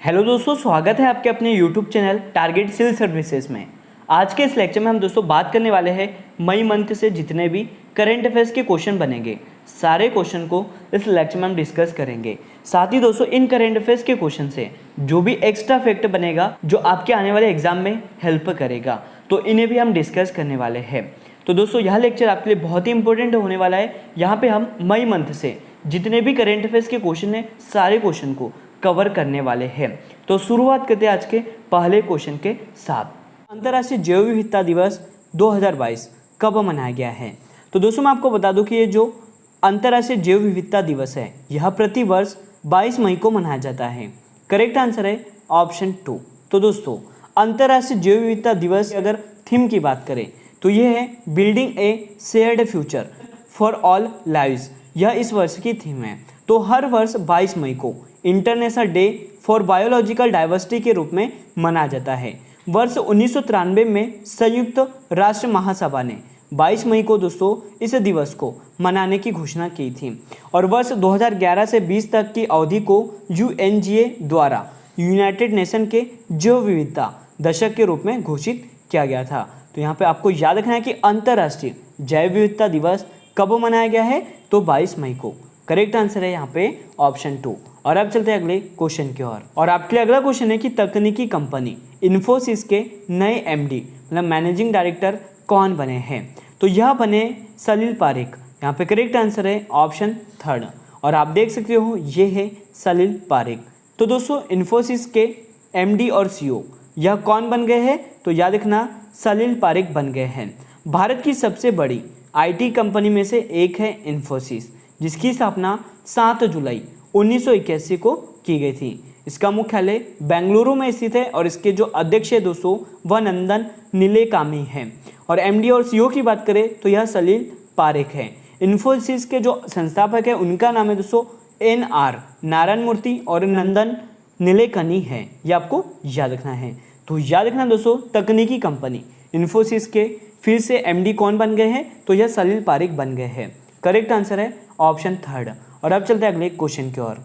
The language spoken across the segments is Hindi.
हेलो दोस्तों, स्वागत है आपके अपने YouTube channel target civil services में। आज के इस लेक्चर में हम दोस्तों बात करने वाले हैं मई मंथ से जितने भी करंट अफेयर्स के क्वेश्चन बनेंगे, सारे क्वेश्चन को इस लेक्चर में हम डिस्कस करेंगे। साथ ही दोस्तों इन करंट अफेयर्स के क्वेश्चन से जो भी एक्स्ट्रा फैक्ट बनेगा जो आपके आने वाले एग्जाम में हेल्प करेगा, तो इन्हें भी हम डिस्कस करने वाले हैं। तो दोस्तों यह लेक्चर आपके लिए बहुत ही इंपॉर्टेंट होने वाला है। यहाँ पे हम मई मंथ से जितने भी करंट अफेयर्स के क्वेश्चन हैं, सारे क्वेश्चन को कवर करने वाले हैं। तो शुरुआत करते हैं आज के पहले क्वेश्चन के साथ। अंतर्राष्ट्रीय जैव विविधता दिवस 2022 कब मनाया गया है? तो दोस्तों मैं आपको बता दूं कि ये जो अंतर्राष्ट्रीय जैव विविधता दिवस है, यह प्रति वर्ष 22 मई को मनाया जाता है। करेक्ट आंसर है ऑप्शन 2। तो दोस्तों अंतर्राष्ट्रीय जैव विविधता दिवस की अगर थीम की बात करें तो यह है building A shared future for all lives. यह इस वर्ष की थीम है। तो हर वर्ष 22 मई को international day for biological diversity के रूप में मनाया जाता है। वर्ष 1993 में संयुक्त राष्ट्र महासभा ने 22 मई को दोस्तों इस दिवस को मनाने की घोषणा की थी और वर्ष 2011 से 20 तक की अवधि को UNGA द्वारा यूनाइटेड नेशन के जैव विविधता दशक के रूप में घोषित किया गया था। तो यहाँ पे आपको याद रखना है कि अंतर्राष्ट्रीय जैव विविधता दिवस कब मनाया गया है? तो 22 मई को। करेक्ट आंसर है यहाँ पे ऑप्शन 2। और अब चलते हैं अगले क्वेश्चन की ओर। और आपके लिए अगला क्वेश्चन है कि तकनीकी कंपनी इन्फोसिस के नए MD मतलब मैनेजिंग डायरेक्टर कौन बने हैं? तो यह बने सलील पारेख। यहाँ पे करेक्ट आंसर है ऑप्शन 3। और आप देख सकते हो ये है सलील पारेख। तो दोस्तों इन्फोसिस के MD और CEO यह कौन बन गए हैं? तो याद रखना सलील पारेख बन गए हैं। भारत की सबसे बड़ी IT कंपनी में से एक है इन्फोसिस, जिसकी स्थापना 7 जुलाई 1981 को की गई थी। इसका मुख्यालय बेंगलुरु में स्थित है और इसके जो अध्यक्ष है दोस्तों वह नंदन नीलेकानी हैं। और MD और CEO की बात करें तो यह सलील पारेख है। इन्फोसिस के जो संस्थापक है उनका नाम है दोस्तों NR नारायण मूर्ति और नंदन नीलेकनी है। ये आपको याद रखना है। तो याद रखना दोस्तों तकनीकी कंपनी इन्फोसिस के फिर से MD कौन बन गए हैं? तो यह सलील पारेख बन गए हैं। करेक्ट आंसर है ऑप्शन 3। और अब चलते हैं अगले क्वेश्चन की ओर।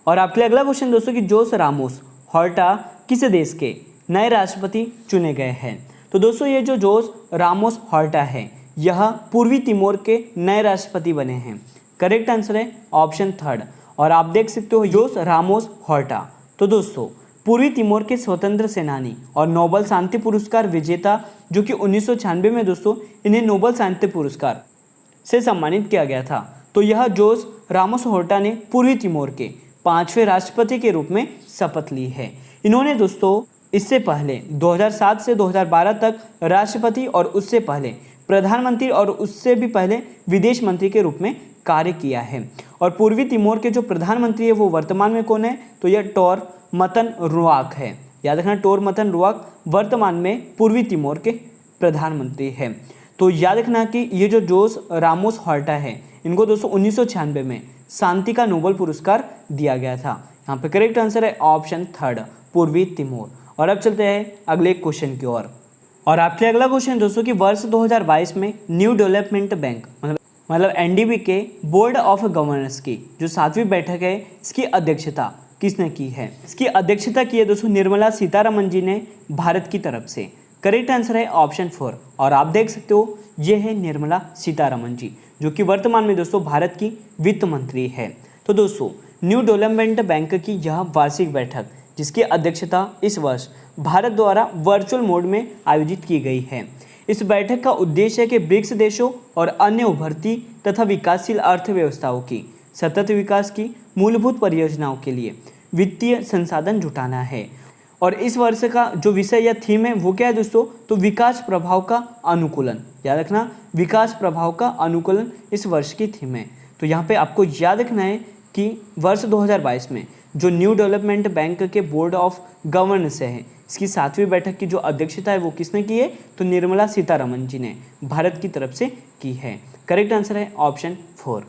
और आपके लिए अगला क्वेश्चन दोस्तों कि जोस रामोस हॉर्टा किस देश के नए राष्ट्रपति चुने गए हैं? तो दोस्तों ये जो जोस रामोस हॉर्टा है यह पूर्वी तिमोर के नए राष्ट्रपति बने हैं। करेक्ट आंसर है ऑप्शन 3। और आप देख सकते हो जोस रामोस हॉर्टा। तो दोस्तों पूर्वी तिमोर के स्वतंत्र सेनानी और नोबेल शांति पुरस्कार विजेता, जो कि 1996 में दोस्तों इन्हें नोबेल शांति पुरस्कार से सम्मानित किया गया था। तो यह जोस रामोस हॉर्टा ने पूर्वी तिमोर के 5वें राष्ट्रपति के रूप में शपथ ली है। इन्होंने दोस्तों इससे पहले 2007 से 2012 तक राष्ट्रपति और उससे पहले प्रधानमंत्री और उससे भी पहले विदेश मंत्री के रूप में कार्य किया है। और पूर्वी तिमोर के जो प्रधानमंत्री है वो वर्तमान में कौन है? तो यह टोर मतन रुआक है। याद रखना टोर मतन रुआक वर्तमान में पूर्वी तिमोर के प्रधानमंत्री है। तो याद रखना कि ये जो जोस रामोस हॉर्टा है इनको दोस्तों 1996 में शांति का नोबेल पुरस्कार दिया गया था। यहाँ पे करेक्ट आंसर है ऑप्शन 3 पूर्वी तिमोर। और अब चलते हैं अगले क्वेश्चन की ओर। और आपके अगला क्वेश्चन दोस्तों कि वर्ष 2022 में न्यू डेवलपमेंट बैंक मतलब NDB के बोर्ड ऑफ गवर्नर्स की जो 7वीं बैठक है इसकी अध्यक्षता किसने की है? इसकी अध्यक्षता की है दोस्तों निर्मला सीतारमण जी ने भारत की तरफ से। करेक्ट आंसर है ऑप्शन 4। और आप देख सकते हो ये है निर्मला सीतारमण जी, जो कि वर्तमान में दोस्तों भारत की वित्त मंत्री है। तो दोस्तों न्यू डेवलपमेंट बैंक की यह वार्षिक बैठक जिसकी अध्यक्षता इस वर्ष भारत द्वारा वर्चुअल मोड में आयोजित की गई है। इस बैठक का उद्देश्य है कि ब्रिक्स देशों और अन्य उभरती तथा विकासशील अर्थव्यवस्थाओं की सतत विकास की मूलभूत परियोजनाओं के लिए वित्तीय संसाधन जुटाना है। और इस वर्ष का जो विषय या थीम है वो क्या है दोस्तों? तो विकास प्रभाव का अनुकूलन। याद रखना विकास प्रभाव का अनुकूलन इस वर्ष की थीम है। तो यहाँ पे आपको याद रखना है कि वर्ष 2022 में जो न्यू डेवलपमेंट बैंक के बोर्ड ऑफ गवर्नर्स है इसकी 7वीं बैठक की जो अध्यक्षता है वो किसने की है? तो निर्मला सीतारमण जी ने भारत की तरफ से की है। करेक्ट आंसर है ऑप्शन 4।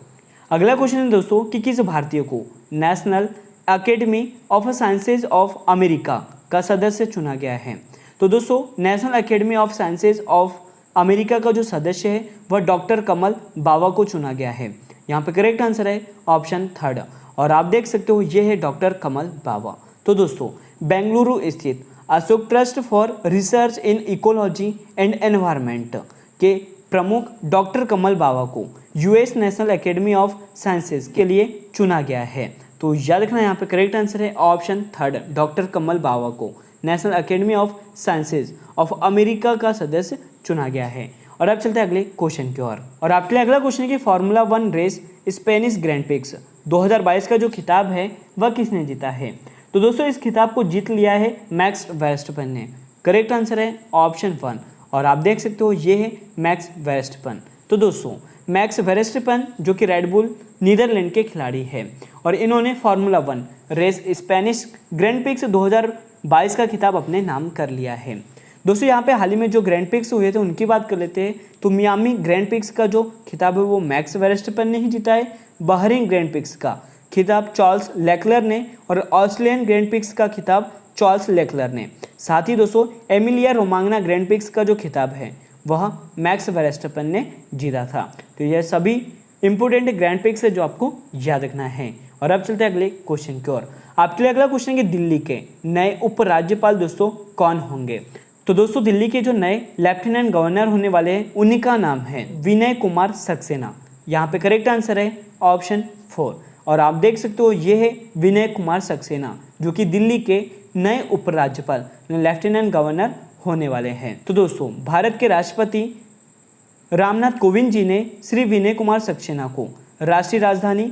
अगला क्वेश्चन है दोस्तों कि किस भारतीय को national academy of sciences of America का सदस्य चुना गया है? तो दोस्तों national academy of sciences of America का जो सदस्य है वह डॉक्टर कमल बावा को चुना गया है। यहाँ पे करेक्ट आंसर है ऑप्शन 3। और आप देख सकते हो ये है डॉक्टर कमल बावा। तो दोस्तों बेंगलुरु स्थित Ashok trust for research in ecology and environment के प्रमुख डॉक्टर कमल बावा को US national academy of sciences के लिए चुना गया है। तो याद रखना यहाँ पे करेक्ट आंसर है ऑप्शन थर्ड, डॉक्टर कमल बावा को national academy of sciences of America का सदस्य चुना गया है। और अब चलते हैं अगले क्वेश्चन की ओर। और आपके लिए अगला क्वेश्चन है कि formula 1 race Spanish grand prix 2022 का जो खिताब है वह किसने जीता है? तो दोस्तों इस खिताब को जीत लिया है मैक्स वर्स्टैपन ने। करेक्ट आंसर है ऑप्शन 1 और आप देख सकते हो ये है मैक्स वर्स्टैपन। तो दोस्तों मैक्स वर्स्टैपन जो कि रेडबुल नीदरलैंड के खिलाड़ी है और इन्होंने formula 1 race Spanish grand prix 2022 का खिताब अपने नाम कर लिया है। दोस्तों यहाँ पे हाल ही में जो ग्रैंड प्रिक्स हुए थे उनकी बात कर लेते हैं। तो मियामी ग्रैंड प्रिक्स का जो खिताब है वो मैक्स वर्स्टैपन ने ही जीता है। बहरीन ग्रैंड प्रिक्स का खिताब चार्ल्स लेक्लर ने और ऑस्ट्रेलियन ग्रैंड प्रिक्स का खिताब चार्ल्स लेक्लर ने। साथ ही दोस्तों एमिलिया रोमांगना ग्रैंड प्रिक्स का जो खिताब है वह मैक्स वर्स्टैपन ने जीता था। तो यह सभी इंपोर्टेंट ग्रैंड प्रिक्स है जो आपको याद रखना है। और अब चलते हैं अगले क्वेश्चन की ओर। आपके लिए अगला क्वेश्चन है कि दिल्ली के नए उपराज्यपाल दोस्तों कौन होंगे? तो दोस्तों दिल्ली के जो नए लेफ्टिनेंट गवर्नर होने वाले हैं उन्हीं का नाम है विनय कुमार सक्सेना। यहाँ पे करेक्ट आंसर है ऑप्शन 4 और आप देख सकते हो ये है विनय कुमार सक्सेना जो कि दिल्ली के नए उपराज्यपाल लेफ्टिनेंट गवर्नर होने वाले हैं। तो दोस्तों भारत के राष्ट्रपति रामनाथ कोविंद जी ने श्री विनय कुमार सक्सेना को राष्ट्रीय राजधानी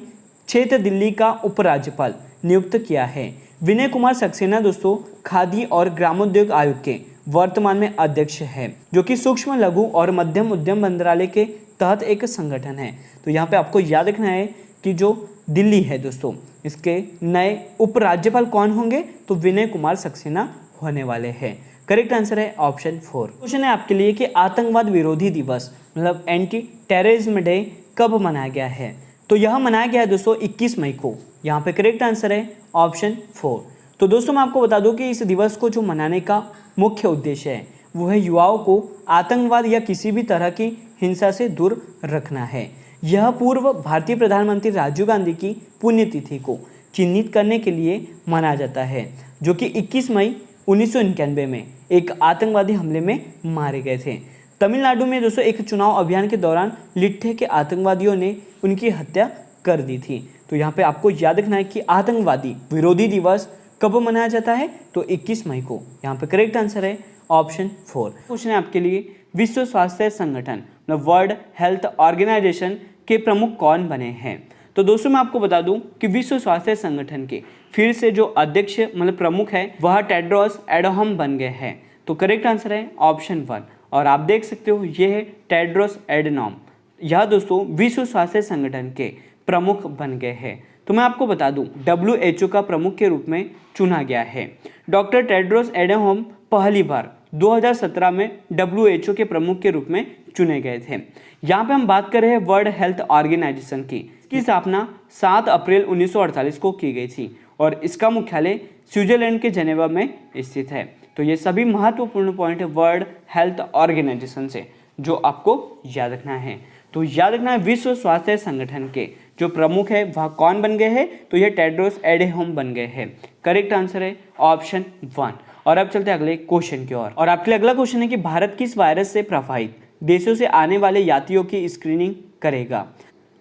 क्षेत्र दिल्ली का उपराज्यपाल नियुक्त किया है। विनय कुमार सक्सेना दोस्तों खादी और ग्रामोद्योग आयोग के वर्तमान में अध्यक्ष है जो कि सूक्ष्म लघु और मध्यम उद्यम मंत्रालय के तहत एक संगठन है। तो यहाँ पे आपको याद रखना है कि जो दिल्ली है दोस्तों इसके नए उपराज्यपाल कौन होंगे? तो विनय कुमार सक्सेना होने वाले हैं। करेक्ट आंसर है ऑप्शन 4। क्वेश्चन है आपके लिए कि आतंकवाद विरोधी दिवस मतलब एंटी टेररिज्म डे कब मनाया गया है? तो यह मनाया गया है दोस्तों 21 मई को। यहाँ पे करेक्ट आंसर है ऑप्शन 4। तो दोस्तों मैं आपको बता दूं कि इस दिवस को जो मनाने का मुख्य उद्देश्य है वो है युवाओं को आतंकवाद या किसी भी तरह की हिंसा से दूर रखना है। यह पूर्व भारतीय प्रधानमंत्री राजीव गांधी की पुण्यतिथि को चिन्हित करने के लिए मनाया जाता है जो कि 21 मई 1991 में एक आतंकवादी हमले में मारे गए थे। तमिलनाडु में दोस्तों एक चुनाव अभियान के दौरान लिट्ठे के आतंकवादियों ने उनकी हत्या कर दी थी। तो यहाँ पे आपको याद रखना है कि आतंकवादी विरोधी दिवस कब मनाया जाता है? तो 21 मई को। यहाँ पे करेक्ट आंसर है ऑप्शन 4। क्वेश्चन है आपके लिए विश्व स्वास्थ्य संगठन मतलब वर्ल्ड हेल्थ ऑर्गेनाइजेशन के प्रमुख कौन बने हैं? तो दोस्तों मैं आपको बता दूं कि विश्व स्वास्थ्य संगठन के फिर से जो अध्यक्ष मतलब प्रमुख है वह टेड्रोस एडोहम बन गए हैं। तो करेक्ट आंसर है ऑप्शन 1 और आप देख सकते हो ये है टेड्रोस एडनॉम। यह दोस्तों विश्व स्वास्थ्य संगठन के प्रमुख बन गए हैं। तो मैं आपको बता दूं WHO का प्रमुख के रूप में चुना गया है। डॉक्टर टेड्रोस एडनॉम पहली बार 2017 में WHO के प्रमुख के रूप में चुने गए थे। यहाँ पे हम बात कर रहे हैं वर्ल्ड हेल्थ ऑर्गेनाइजेशन की। इसकी स्थापना 7 अप्रैल 1948 को की गई थी और इसका मुख्यालय स्विट्जरलैंड के जेनेवा में स्थित है। तो ये सभी महत्वपूर्ण पॉइंट है वर्ल्ड हेल्थ ऑर्गेनाइजेशन से जो आपको याद रखना है। तो याद रखना है विश्व स्वास्थ्य संगठन के जो प्रमुख है वह कौन बन गए हैं? तो ये टेड्रोस एडनॉम बन गए हैं। करेक्ट आंसर है ऑप्शन 1। और अब चलते हैं अगले क्वेश्चन की ओर। और आपके लिए अगला क्वेश्चन है कि भारत किस वायरस से प्रभावित देशों से आने वाले यात्रियों की स्क्रीनिंग करेगा?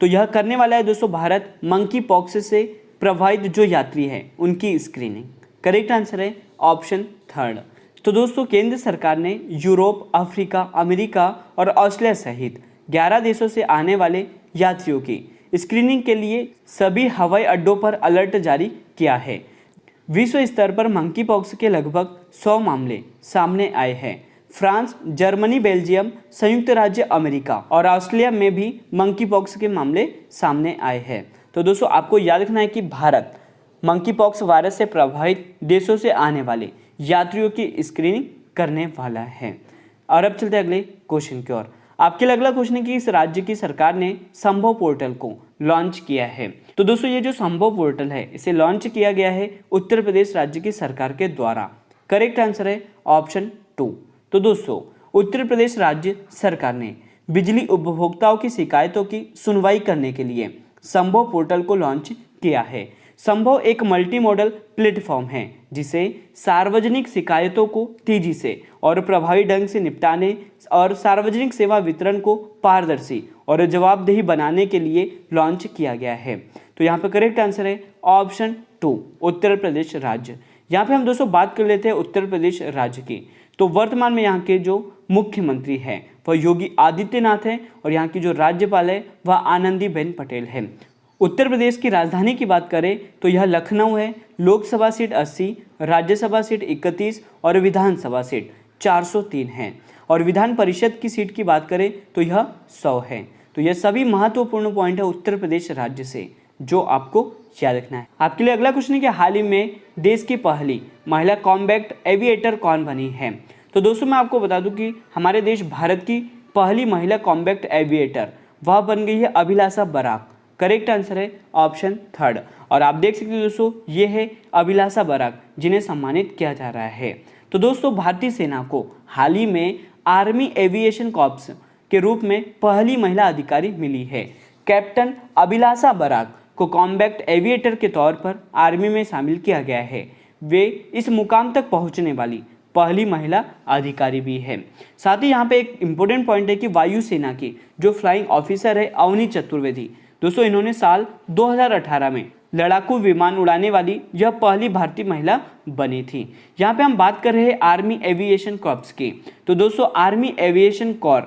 तो यह करने वाला है दोस्तों भारत मंकी पॉक्स से प्रभावित जो यात्री हैं उनकी स्क्रीनिंग। करेक्ट आंसर है ऑप्शन 3। तो दोस्तों केंद्र सरकार ने यूरोप, अफ्रीका, अमेरिका और ऑस्ट्रेलिया सहित 11 देशों से आने वाले यात्रियों की स्क्रीनिंग के लिए सभी हवाई अड्डों पर अलर्ट जारी किया है। विश्व स्तर पर मंकी पॉक्स के लगभग 100 मामले सामने आए हैं। फ्रांस, जर्मनी, बेल्जियम, संयुक्त राज्य अमेरिका और ऑस्ट्रेलिया में भी मंकी पॉक्स के मामले सामने आए हैं। तो दोस्तों आपको याद रखना है कि भारत मंकी पॉक्स वायरस से प्रभावित देशों से आने वाले यात्रियों की स्क्रीनिंग करने वाला है। और अब चलते हैं अगले क्वेश्चन की ओर। आपके लिए अगला क्वेश्चन है कि इस राज्य की सरकार ने संभव पोर्टल को लॉन्च किया है। तो दोस्तों ये जो संभव पोर्टल है इसे लॉन्च किया गया है उत्तर प्रदेश राज्य की सरकार के द्वारा। करेक्ट आंसर है ऑप्शन 2। तो दोस्तों उत्तर प्रदेश राज्य सरकार ने बिजली उपभोक्ताओं की शिकायतों की सुनवाई करने के लिए संभव पोर्टल को लॉन्च किया है। संभव एक मल्टी मॉडल प्लेटफॉर्म है जिसे सार्वजनिक शिकायतों को तेजी से और प्रभावी ढंग से निपटाने और सार्वजनिक सेवा वितरण को पारदर्शी और जवाबदेही बनाने के लिए लॉन्च किया गया है। तो यहाँ पे करेक्ट आंसर है ऑप्शन 2 उत्तर प्रदेश राज्य। यहाँ पे हम दोस्तों बात कर लेते हैं उत्तर प्रदेश राज्य की। तो वर्तमान में यहाँ के जो मुख्यमंत्री है वह योगी आदित्यनाथ है और यहाँ की जो राज्यपाल है वह आनंदीबेन पटेल है। उत्तर प्रदेश की राजधानी की बात करें तो यह लखनऊ है। लोकसभा सीट 80, राज्यसभा सीट 31 और विधानसभा सीट 403 है। और विधान परिषद की सीट की बात करें तो यह 100 है। तो यह सभी महत्वपूर्ण पॉइंट है उत्तर प्रदेश राज्य से जो आपको याद रखना है। आपके लिए अगला क्वेश्चन है कि हाल ही में देश की पहली महिला कॉम्बैट एविएटर कौन बनी है। तो दोस्तों मैं आपको बता दूं कि हमारे देश भारत की पहली महिला कॉम्बैट एविएटर वह बन गई है अभिलाषा बराक। करेक्ट आंसर है ऑप्शन 3। और आप देख सकते हो दोस्तों ये है अभिलाषा बराक जिन्हें सम्मानित किया जा रहा है। तो दोस्तों भारतीय सेना को हाल ही में आर्मी एविएशन कॉर्प्स के रूप में पहली महिला अधिकारी मिली है। कैप्टन अभिलाषा बराक को कॉम्बैट एविएटर के तौर पर आर्मी में शामिल किया गया है। वे इस मुकाम तक पहुंचने वाली पहली महिला अधिकारी भी है। साथ ही यहाँ पे एक इम्पोर्टेंट पॉइंट है कि वायुसेना की जो फ्लाइंग ऑफिसर है अवनी चतुर्वेदी, दोस्तों इन्होंने साल 2018 में लड़ाकू विमान उड़ाने वाली यह पहली भारतीय महिला बनी थी। यहाँ पे हम बात कर रहे हैं आर्मी एविएशन कॉर्प्स की। तो दोस्तों आर्मी एविएशन कॉर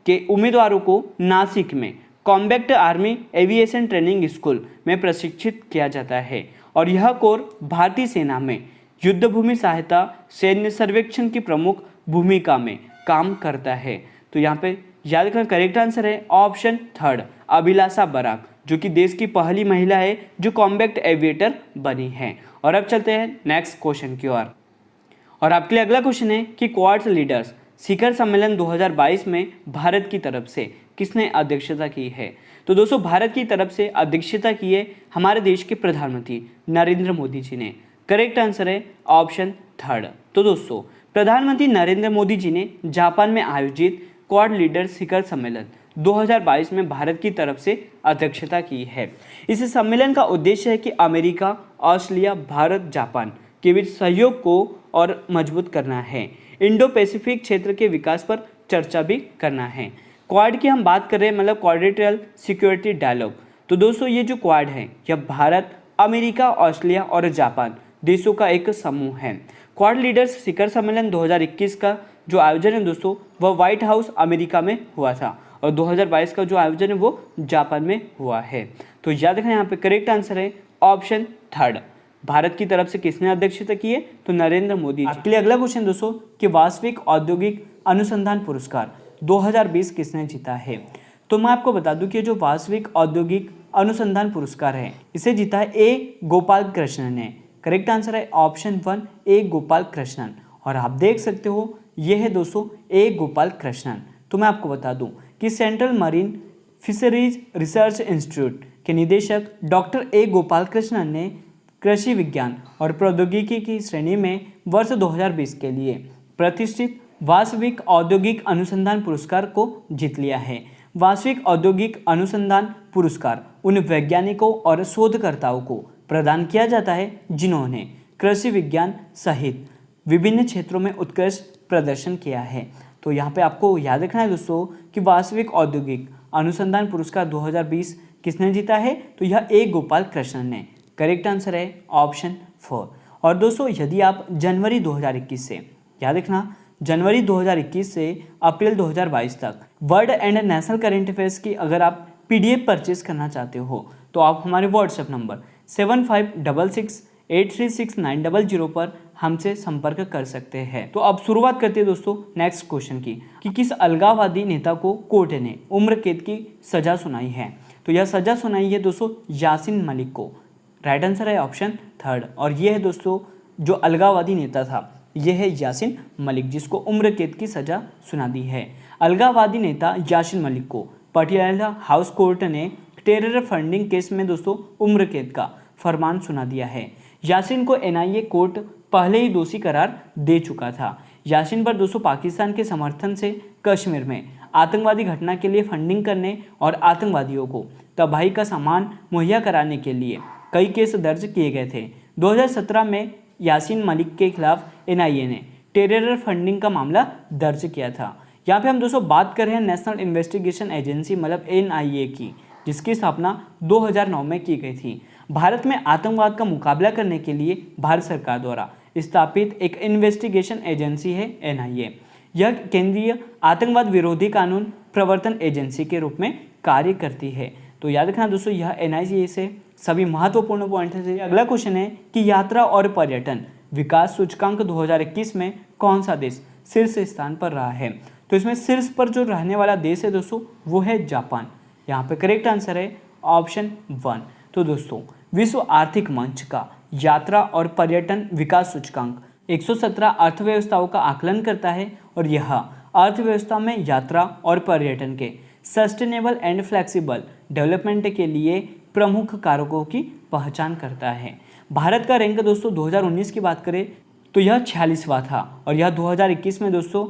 के उम्मीदवारों को नासिक में combat army aviation training school में प्रशिक्षित किया जाता है और यह कोर भारतीय सेना में युद्धभूमि सहायता सैन्य सर्वेक्षण की प्रमुख भूमिका में काम करता है। तो यहाँ पे याद रखना करेक्ट आंसर है ऑप्शन 3 अभिलाषा बराक जो कि देश की पहली महिला है जो कॉम्बैट एविएटर बनी है। और अब चलते हैं नेक्स्ट क्वेश्चन की ओर। और आपके लिए अगला क्वेश्चन है कि क्वाड लीडर्स शिखर सम्मेलन 2022 में भारत की तरफ से किसने अध्यक्षता की है। तो दोस्तों भारत की तरफ से अध्यक्षता की है हमारे देश के प्रधानमंत्री नरेंद्र मोदी जी ने। करेक्ट आंसर है ऑप्शन 3। तो दोस्तों प्रधानमंत्री नरेंद्र मोदी जी ने जापान में आयोजित क्वाड लीडर शिखर सम्मेलन 2022 में भारत की तरफ से अध्यक्षता की है। इस सम्मेलन का उद्देश्य है कि अमेरिका, ऑस्ट्रेलिया, भारत, जापान के बीच सहयोग को और मजबूत करना है। इंडो पैसिफिक क्षेत्र के विकास पर चर्चा भी करना है। क्वाड की हम बात कर रहे हैं मतलब क्वाड्रिलेटरल सिक्योरिटी डायलॉग। तो दोस्तों ये जो क्वाड है यह भारत, अमेरिका, ऑस्ट्रेलिया और जापान देशों का एक समूह है। क्वाड लीडर्स शिखर सम्मेलन 2021 का जो आयोजन है दोस्तों वह व्हाइट हाउस अमेरिका में हुआ था और 2022 का जो आयोजन है वो जापान में हुआ है। तो याद रखना यहाँ पे करेक्ट आंसर है ऑप्शन 3। भारत की तरफ से किसने अध्यक्षता की है तो नरेंद्र मोदी। आपके लिए अगला क्वेश्चन दोस्तों कि वास्तविक औद्योगिक अनुसंधान पुरस्कार 2020 किसने जीता है। तो मैं आपको बता दूं कि जो वास्तविक औद्योगिक अनुसंधान पुरस्कार है इसे जीता है ए गोपाल कृष्णन ने। करेक्ट आंसर है ऑप्शन 1 ए गोपाल कृष्णन। और आप देख सकते हो ये है दोस्तों ए गोपाल कृष्णन। तो मैं आपको बता दूं कि central marine fisheries research institute के निदेशक डॉक्टर ए गोपाल कृष्णन ने कृषि विज्ञान और प्रौद्योगिकी की श्रेणी में वर्ष 2020 के लिए प्रतिष्ठित वास्तविक औद्योगिक अनुसंधान पुरस्कार को जीत लिया है। वास्तविक औद्योगिक अनुसंधान पुरस्कार उन वैज्ञानिकों और शोधकर्ताओं को प्रदान किया जाता है जिन्होंने कृषि विज्ञान सहित विभिन्न क्षेत्रों में उत्कृष्ट प्रदर्शन किया है। तो यहाँ पे आपको याद रखना है दोस्तों कि वास्तविक औद्योगिक अनुसंधान पुरस्कार 2020 किसने जीता है तो यह ए गोपाल कृष्णन ने। करेक्ट आंसर है ऑप्शन 4। और दोस्तों यदि आप जनवरी 2021 से याद रखना जनवरी 2021 से अप्रैल 2022 तक world and national current affairs की अगर आप PDF परचेज करना चाहते हो तो आप हमारे व्हाट्सएप नंबर 7566836900 पर हमसे संपर्क कर सकते हैं। तो अब शुरुआत करते हैं दोस्तों नेक्स्ट क्वेश्चन की कि किस अलगाववादी नेता को कोर्ट ने उम्र कैद की सजा सुनाई है। तो यह सजा सुनाई है दोस्तों यासीन मलिक को। राइट आंसर है ऑप्शन 3। और ये है दोस्तों जो अलगाववादी नेता था यह है यासीन मलिक जिसको उम्र कैद की सजा सुना दी है। अलगाववादी नेता यासीन मलिक को पटियाला हाउस कोर्ट ने टेरर फंडिंग केस में दोस्तों उम्र कैद का फरमान सुना दिया है। यासीन को NIA कोर्ट पहले ही दोषी करार दे चुका था। यासीन पर दोस्तों पाकिस्तान के समर्थन से कश्मीर में आतंकवादी घटना के लिए फंडिंग करने और आतंकवादियों को तबाही का सामान मुहैया कराने के लिए कई केस दर्ज किए गए थे। 2017 में यासीन मलिक के खिलाफ NIA ने टेरर फंडिंग का मामला दर्ज किया था। यहाँ पे हम दोस्तों बात कर रहे हैं नेशनल इन्वेस्टिगेशन एजेंसी मतलब NIA की, जिसकी स्थापना 2009 में की गई थी। भारत में आतंकवाद का मुकाबला करने के लिए भारत सरकार द्वारा स्थापित एक इन्वेस्टिगेशन एजेंसी है NIA। यह केंद्रीय आतंकवाद विरोधी कानून प्रवर्तन एजेंसी के रूप में कार्य करती है। तो याद रखना दोस्तों, यह NIA से सभी महत्वपूर्ण पॉइंट है। अगला क्वेश्चन है कि यात्रा और पर्यटन विकास सूचकांक 2021 में कौन सा देश शीर्ष स्थान पर रहा है? तो इसमें शीर्ष पर जो रहने वाला देश है दोस्तों वो है जापान। यहाँ पे करेक्ट आंसर है ऑप्शन 1। तो दोस्तों विश्व आर्थिक मंच का यात्रा और पर्यटन विकास सूचकांक 117 अर्थव्यवस्थाओं का आकलन करता है और यह अर्थव्यवस्था में यात्रा और पर्यटन के सस्टेनेबल एंड फ्लेक्सिबल डेवलपमेंट के लिए प्रमुख कारकों की पहचान करता है। भारत का रैंक दोस्तों 2019 की बात करें तो यह 46वां था और यह 2021 में दोस्तों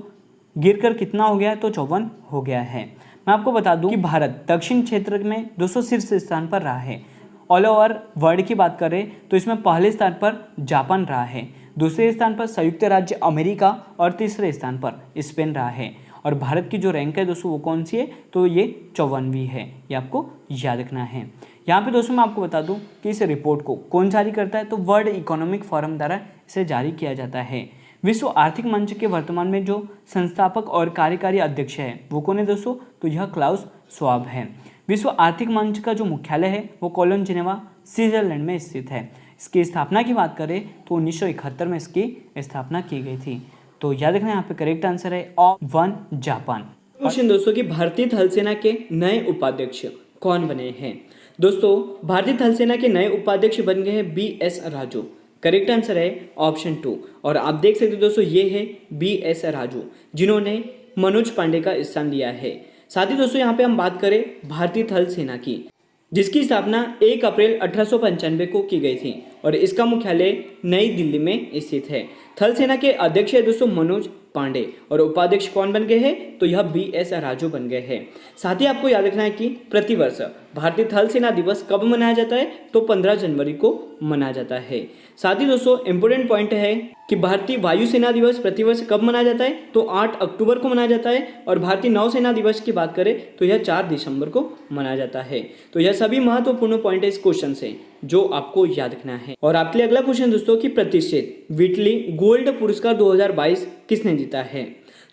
गिरकर कितना हो गया है? तो 54 हो गया है। मैं आपको बता दूं कि भारत दक्षिण क्षेत्र में दोस्तों शीर्ष स्थान पर रहा है। ऑल ओवर वर्ल्ड की बात करें तो इसमें पहले स्थान पर जापान रहा है, दूसरे स्थान पर संयुक्त राज्य अमेरिका और तीसरे स्थान पर स्पेन रहा है। और भारत की जो रैंक है दोस्तों वो कौन सी है? तो ये 54वीं है। ये आपको याद रखना है। यहाँ पे दोस्तों मैं आपको बता दूं कि इस रिपोर्ट को कौन जारी करता है? तो वर्ल्ड इकोनॉमिक फोरम द्वारा इसे जारी किया जाता है। विश्व आर्थिक मंच के वर्तमान में जो संस्थापक और कार्यकारी अध्यक्ष है वो कौन है दोस्तों? तो यह क्लाउस श्वाब है। विश्व आर्थिक मंच का जो मुख्यालय है वो कोलोन जिनेवा स्विट्जरलैंड में स्थित है। इसकी स्थापना की बात करें तो 1971 में इसकी स्थापना की गई थी। तो याद रखना यहाँ पे करेक्ट आंसर है ऑप्शन 1 जापान। क्वेश्चन दोस्तों कि भारतीय थल सेना के नए उपाध्यक्ष कौन बने हैं? दोस्तों भारतीय थल सेना के नए उपाध्यक्ष बन गए हैं BS राजू। करेक्ट आंसर है ऑप्शन 2। और आप देख सकते हो दोस्तों ये है BS राजू जिन्होंने मनोज पांडे का स्थान लिया है। साथ ही दोस्तों यहाँ पे हम बात करें भारतीय थल सेना की, जिसकी स्थापना 1 अप्रैल 1895 को की गई थी और इसका मुख्यालय नई दिल्ली में स्थित है। थल सेना के अध्यक्ष है दोस्तों मनोज पांडे और उपाध्यक्ष कौन बन गए हैं? तो यह BS राजू बन गए हैं। साथ ही आपको याद रखना है कि प्रतिवर्ष भारतीय थल सेना दिवस कब मनाया जाता है? तो 15 जनवरी को मनाया जाता है। साथ ही दोस्तों इंपोर्टेंट पॉइंट है कि भारतीय वायुसेना दिवस प्रतिवर्ष कब मनाया जाता है? तो 8 अक्टूबर को मनाया जाता है। और भारतीय नौसेना दिवस की बात करें तो यह 4 दिसंबर को मनाया जाता है। तो यह सभी महत्वपूर्ण पॉइंट है इस क्वेश्चन से जो आपको याद रखना है। और आपके लिए अगला क्वेश्चन दोस्तों कि प्रतिष्ठित व्हिटली गोल्ड पुरस्कार 2022 किसने जीता है?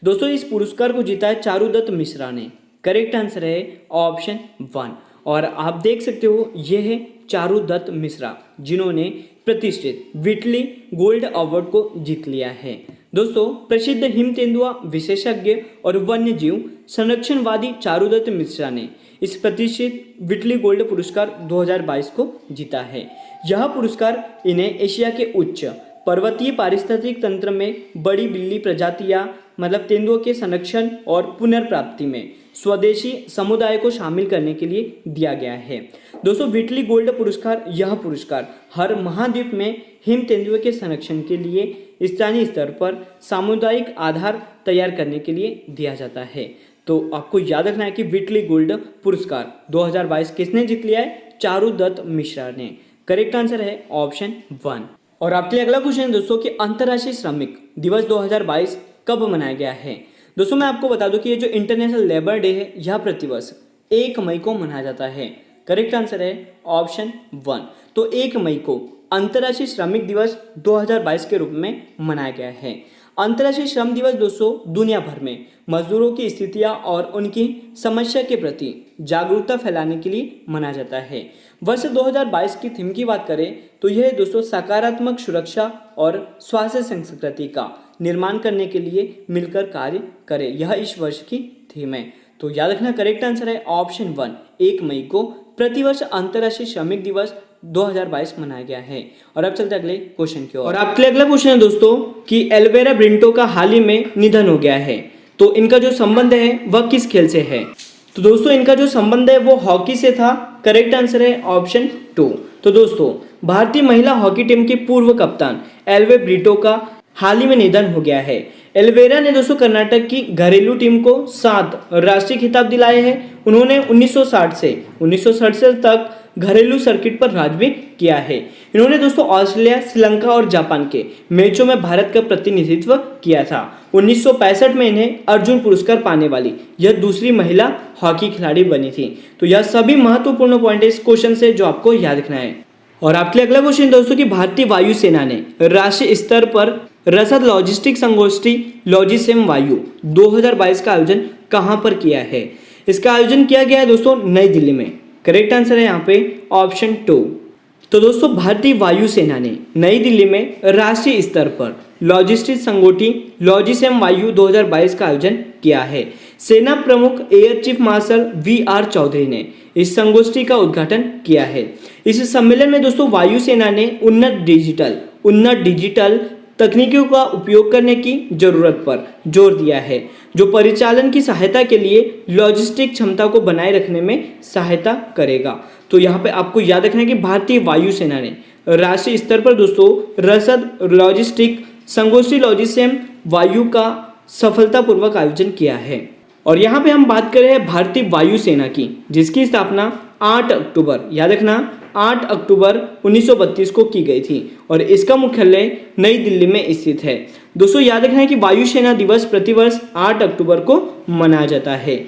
दोस्तों इस पुरस्कार को जीता है चारुदत्त मिश्रा ने। करेक्ट आंसर है ऑप्शन 1। और आप देख सकते हो ये है चारुदत्त मिश्रा जिन्होंने प्रतिष्ठित व्हिटली गोल्ड अवार्ड को जीत लिया है। दोस्तों प्रसिद्ध हिम तेंदुआ विशेषज्ञ और वन्यजीव संरक्षणवादी चारुदत्त मिश्रा ने इस प्रतिष्ठित व्हिटली गोल्ड पुरस्कार 2022 को जीता है। यह पुरस्कार इन्हें एशिया के उच्च पर्वतीय पारिस्थितिक तंत्र में बड़ी बिल्ली प्रजातियां मतलब तेंदुओं के संरक्षण और पुनर्प्राप्ति में स्वदेशी समुदाय को शामिल करने के लिए दिया गया है। दोस्तों व्हिटली गोल्ड पुरस्कार यह पुरस्कार हर महाद्वीप में हिम तेंदुए के संरक्षण के लिए स्थानीय स्तर पर सामुदायिक आधार तैयार करने के लिए दिया जाता है। तो आपको याद रखना है कि व्हिटली गोल्ड पुरस्कार 2022 किसने जीत लिया है? चारुदत्त मिश्रा ने। करेक्ट आंसर है ऑप्शन 1। और आपके लिए अगला क्वेश्चन है दोस्तों कि अंतर्राष्ट्रीय श्रमिक दिवस 2022 कब मनाया गया है? दोस्तों मैं आपको बता दूं कि ये जो इंटरनेशनल लेबर डे है यह प्रतिवर्ष 1 मई को मनाया जाता है। करेक्ट आंसर है ऑप्शन 1। तो 1 मई को अंतर्राष्ट्रीय श्रमिक दिवस 2022 के रूप में मनाया गया है। अंतर्राष्ट्रीय श्रम दिवस दोस्तों दुनिया भर में मजदूरों की स्थितियां और उनकी समस्या के प्रति जागरूकता फैलाने के लिए मनाया जाता है। वर्ष 2022 की थीम की बात करें तो यह दोस्तों सकारात्मक सुरक्षा और स्वास्थ्य संस्कृति का निर्माण करने के लिए मिलकर कार्य करें, यह इस वर्ष की थीम है। तो याद रखना करेक्ट आंसर है ऑप्शन 1। 1 मई को प्रतिवर्ष अंतर्राष्ट्रीय श्रमिक दिवस 2022 मनाया गया है। और अब चलते अगले क्वेश्चन की ओर। और आपके लिए अगला क्वेश्चन है दोस्तों कि एल्वेरा ब्रिंटो का हाल ही में निधन हो गया है, तो इनका जो संबंध है वह किस खेल से है? तो दोस्तों इनका जो संबंध है वो हॉकी से था। करेक्ट आंसर है ऑप्शन 2। तो दोस्तों भारतीय महिला हॉकी टीम की पूर्व कप्तान एल्वे ब्रिटो का हाल ही में निधन हो गया है। एल्वेरा ने दोस्तों कर्नाटक की घरेलू टीम को 7 राष्ट्रीय खिताब दिलाए हैं। उन्होंने 1960 से तक घरेलू सर्किट पर राज भी किया है। इन्होंने दोस्तों ऑस्ट्रेलिया, श्रीलंका और जापान के मैचों में भारत का प्रतिनिधित्व किया था। 1965 में इन्हें अर्जुन पुरस्कार पाने वाली यह दूसरी महिला हॉकी खिलाड़ी बनी थी। तो यह सभी महत्वपूर्ण पॉइंट इस क्वेश्चन से जो आपको याद रखना है। और आपके लिए अगला क्वेश्चन दोस्तों कि भारतीय वायुसेना ने राष्ट्रीय स्तर पर रसद लॉजिस्टिक संगोष्ठी लॉजिसेम वायु 2022 का आयोजन कहां पर किया है? इसका आयोजन किया गया है दोस्तों नई दिल्ली में। करेक्ट आंसर है यहाँ पे ऑप्शन 2। तो दोस्तों भारतीय वायुसेना ने नई दिल्ली में राष्ट्रीय स्तर पर लॉजिस्टिक संगोष्ठी लॉजिसेम वायु 2022 का आयोजन किया है। सेना प्रमुख air chief marshal VR Chaudhary ने इस संगोष्ठी का उद्घाटन किया है। इस सम्मेलन में दोस्तों वायुसेना ने उन्नत डिजिटल तकनीकों का उपयोग करने की जरूरत पर जोर दिया है, जो परिचालन की सहायता के लिए लॉजिस्टिक क्षमता को बनाए रखने में सहायता करेगा। तो यहाँ पे आपको याद रखना है कि भारतीय वायुसेना ने राष्ट्रीय स्तर पर दोस्तों रसद लॉजिस्टिक संगोष्ठी लॉजिसेम वायु का सफलतापूर्वक आयोजन किया है। और यहाँ पे हम बात कर रहे हैं भारतीय वायुसेना की, जिसकी स्थापना 8 अक्टूबर, याद रखना 8 अक्टूबर 1932 को की गई थी और इसका मुख्यालय नई दिल्ली में स्थित है। दोस्तों याद रखना है कि वायुसेना दिवस प्रतिवर्ष 8 अक्टूबर को मनाया जाता है।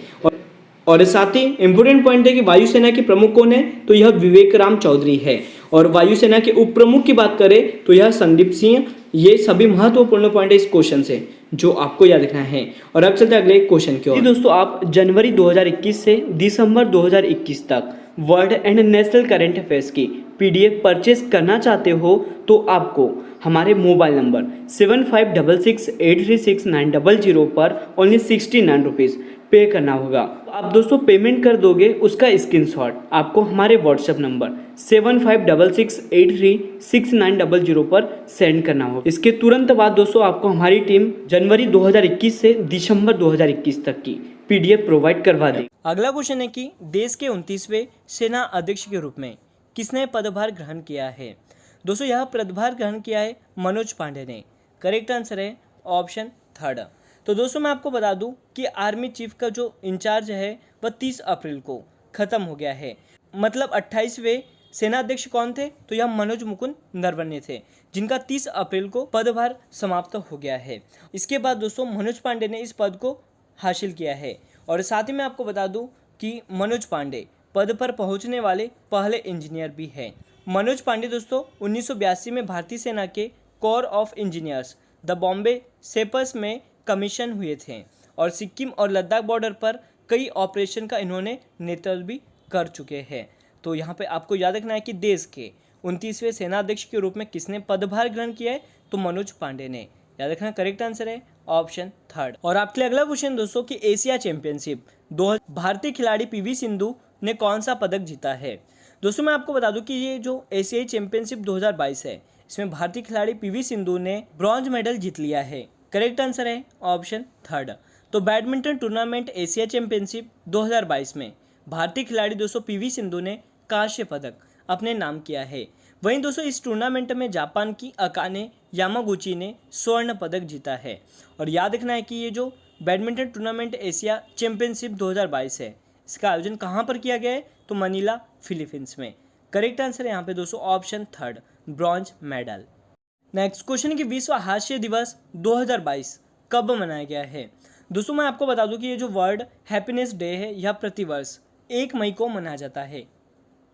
और साथ ही इंपोर्टेंट पॉइंट है कि वायुसेना के प्रमुख कौन है? तो यह विवेक राम चौधरी है। और वायुसेना के उप प्रमुख की बात करें तो यह संदीप सिंह। ये सभी महत्वपूर्ण पॉइंट है इस क्वेश्चन से जो आपको याद रखना है। और अब चलते अगले क्वेश्चन की ओर। दोस्तों आप जनवरी 2021 से दिसंबर 2021 तक world and national current affairs की PDF परचेस करना चाहते हो तो आपको हमारे मोबाइल नंबर 7566836900 पर ओनली 69 रुपीज़ पे करना होगा। आप दोस्तों पेमेंट कर दोगे, उसका स्क्रीनशॉट आपको हमारे व्हाट्सएप नंबर 7566836900 पर सेंड करना होगा। इसके तुरंत बाद दोस्तों आपको हमारी टीम जनवरी 2021 से दिसंबर 2021 तक की PDF प्रोवाइड करवा देगी। अगला क्वेश्चन है कि देश के 29वें सेना अध्यक्ष के रूप में किसने पदभार ग्रहण किया है? दोस्तों यह पदभार ग्रहण किया है मनोज पांडे ने। करेक्ट आंसर है ऑप्शन 3। तो दोस्तों मैं आपको बता दूं कि आर्मी चीफ का जो इंचार्ज है वह 30 अप्रैल को खत्म हो गया है। मतलब 28वें सेनाध्यक्ष कौन थे? तो यह मनोज मुकुंद नरवणे थे, जिनका 30 अप्रैल को पदभार समाप्त हो गया है। इसके बाद दोस्तों मनोज पांडे ने इस पद को हासिल किया है। और साथ ही मैं आपको बता दूं कि मनोज पांडे पद पर पहुंचने वाले पहले इंजीनियर भी हैं। मनोज पांडे दोस्तों 1982 में भारतीय सेना के corps of engineers the Bombay sappers में कमीशन हुए थे और सिक्किम और लद्दाख बॉर्डर पर कई ऑपरेशन का इन्होंने नेतृत्व भी कर चुके हैं। तो यहाँ पे आपको याद रखना है कि देश के 29वें सेनाध्यक्ष के रूप में किसने पदभार ग्रहण किया है? तो मनोज पांडे ने। याद रखना करेक्ट आंसर है ऑप्शन 3। और आपके लिए अगला क्वेश्चन दोस्तों कि एशिया चैंपियनशिप भारतीय खिलाड़ी PV सिंधु ने कौन सा पदक जीता है? दोस्तों मैं आपको बता दूं कि ये जो एशियाई चैंपियनशिप 2022 है, इसमें भारतीय खिलाड़ी PV सिंधु ने ब्रॉन्ज मेडल जीत लिया है। करेक्ट आंसर है ऑप्शन 3। तो बैडमिंटन टूर्नामेंट एशिया चैंपियनशिप 2022 में भारतीय खिलाड़ी दोस्तों PV सिंधु ने कांस्य पदक अपने नाम किया है। वहीं दोस्तों इस टूर्नामेंट में जापान की अकाने यामागुची ने स्वर्ण पदक जीता है। और याद रखना है कि ये जो बैडमिंटन टूर्नामेंट एशिया चैंपियनशिप 2022 है, इसका आयोजन कहाँ पर किया गया है? तो मनीला फिलीपींस में। करेक्ट आंसर है यहाँ पे दोस्तों option 3 bronze medal. Next question कि विश्व हास्य दिवस 2022 कब मनाया गया है? दोस्तों मैं आपको बता दूं कि ये जो वर्ल्ड हैप्पीनेस डे है यह प्रतिवर्ष 1 मई को मनाया जाता है।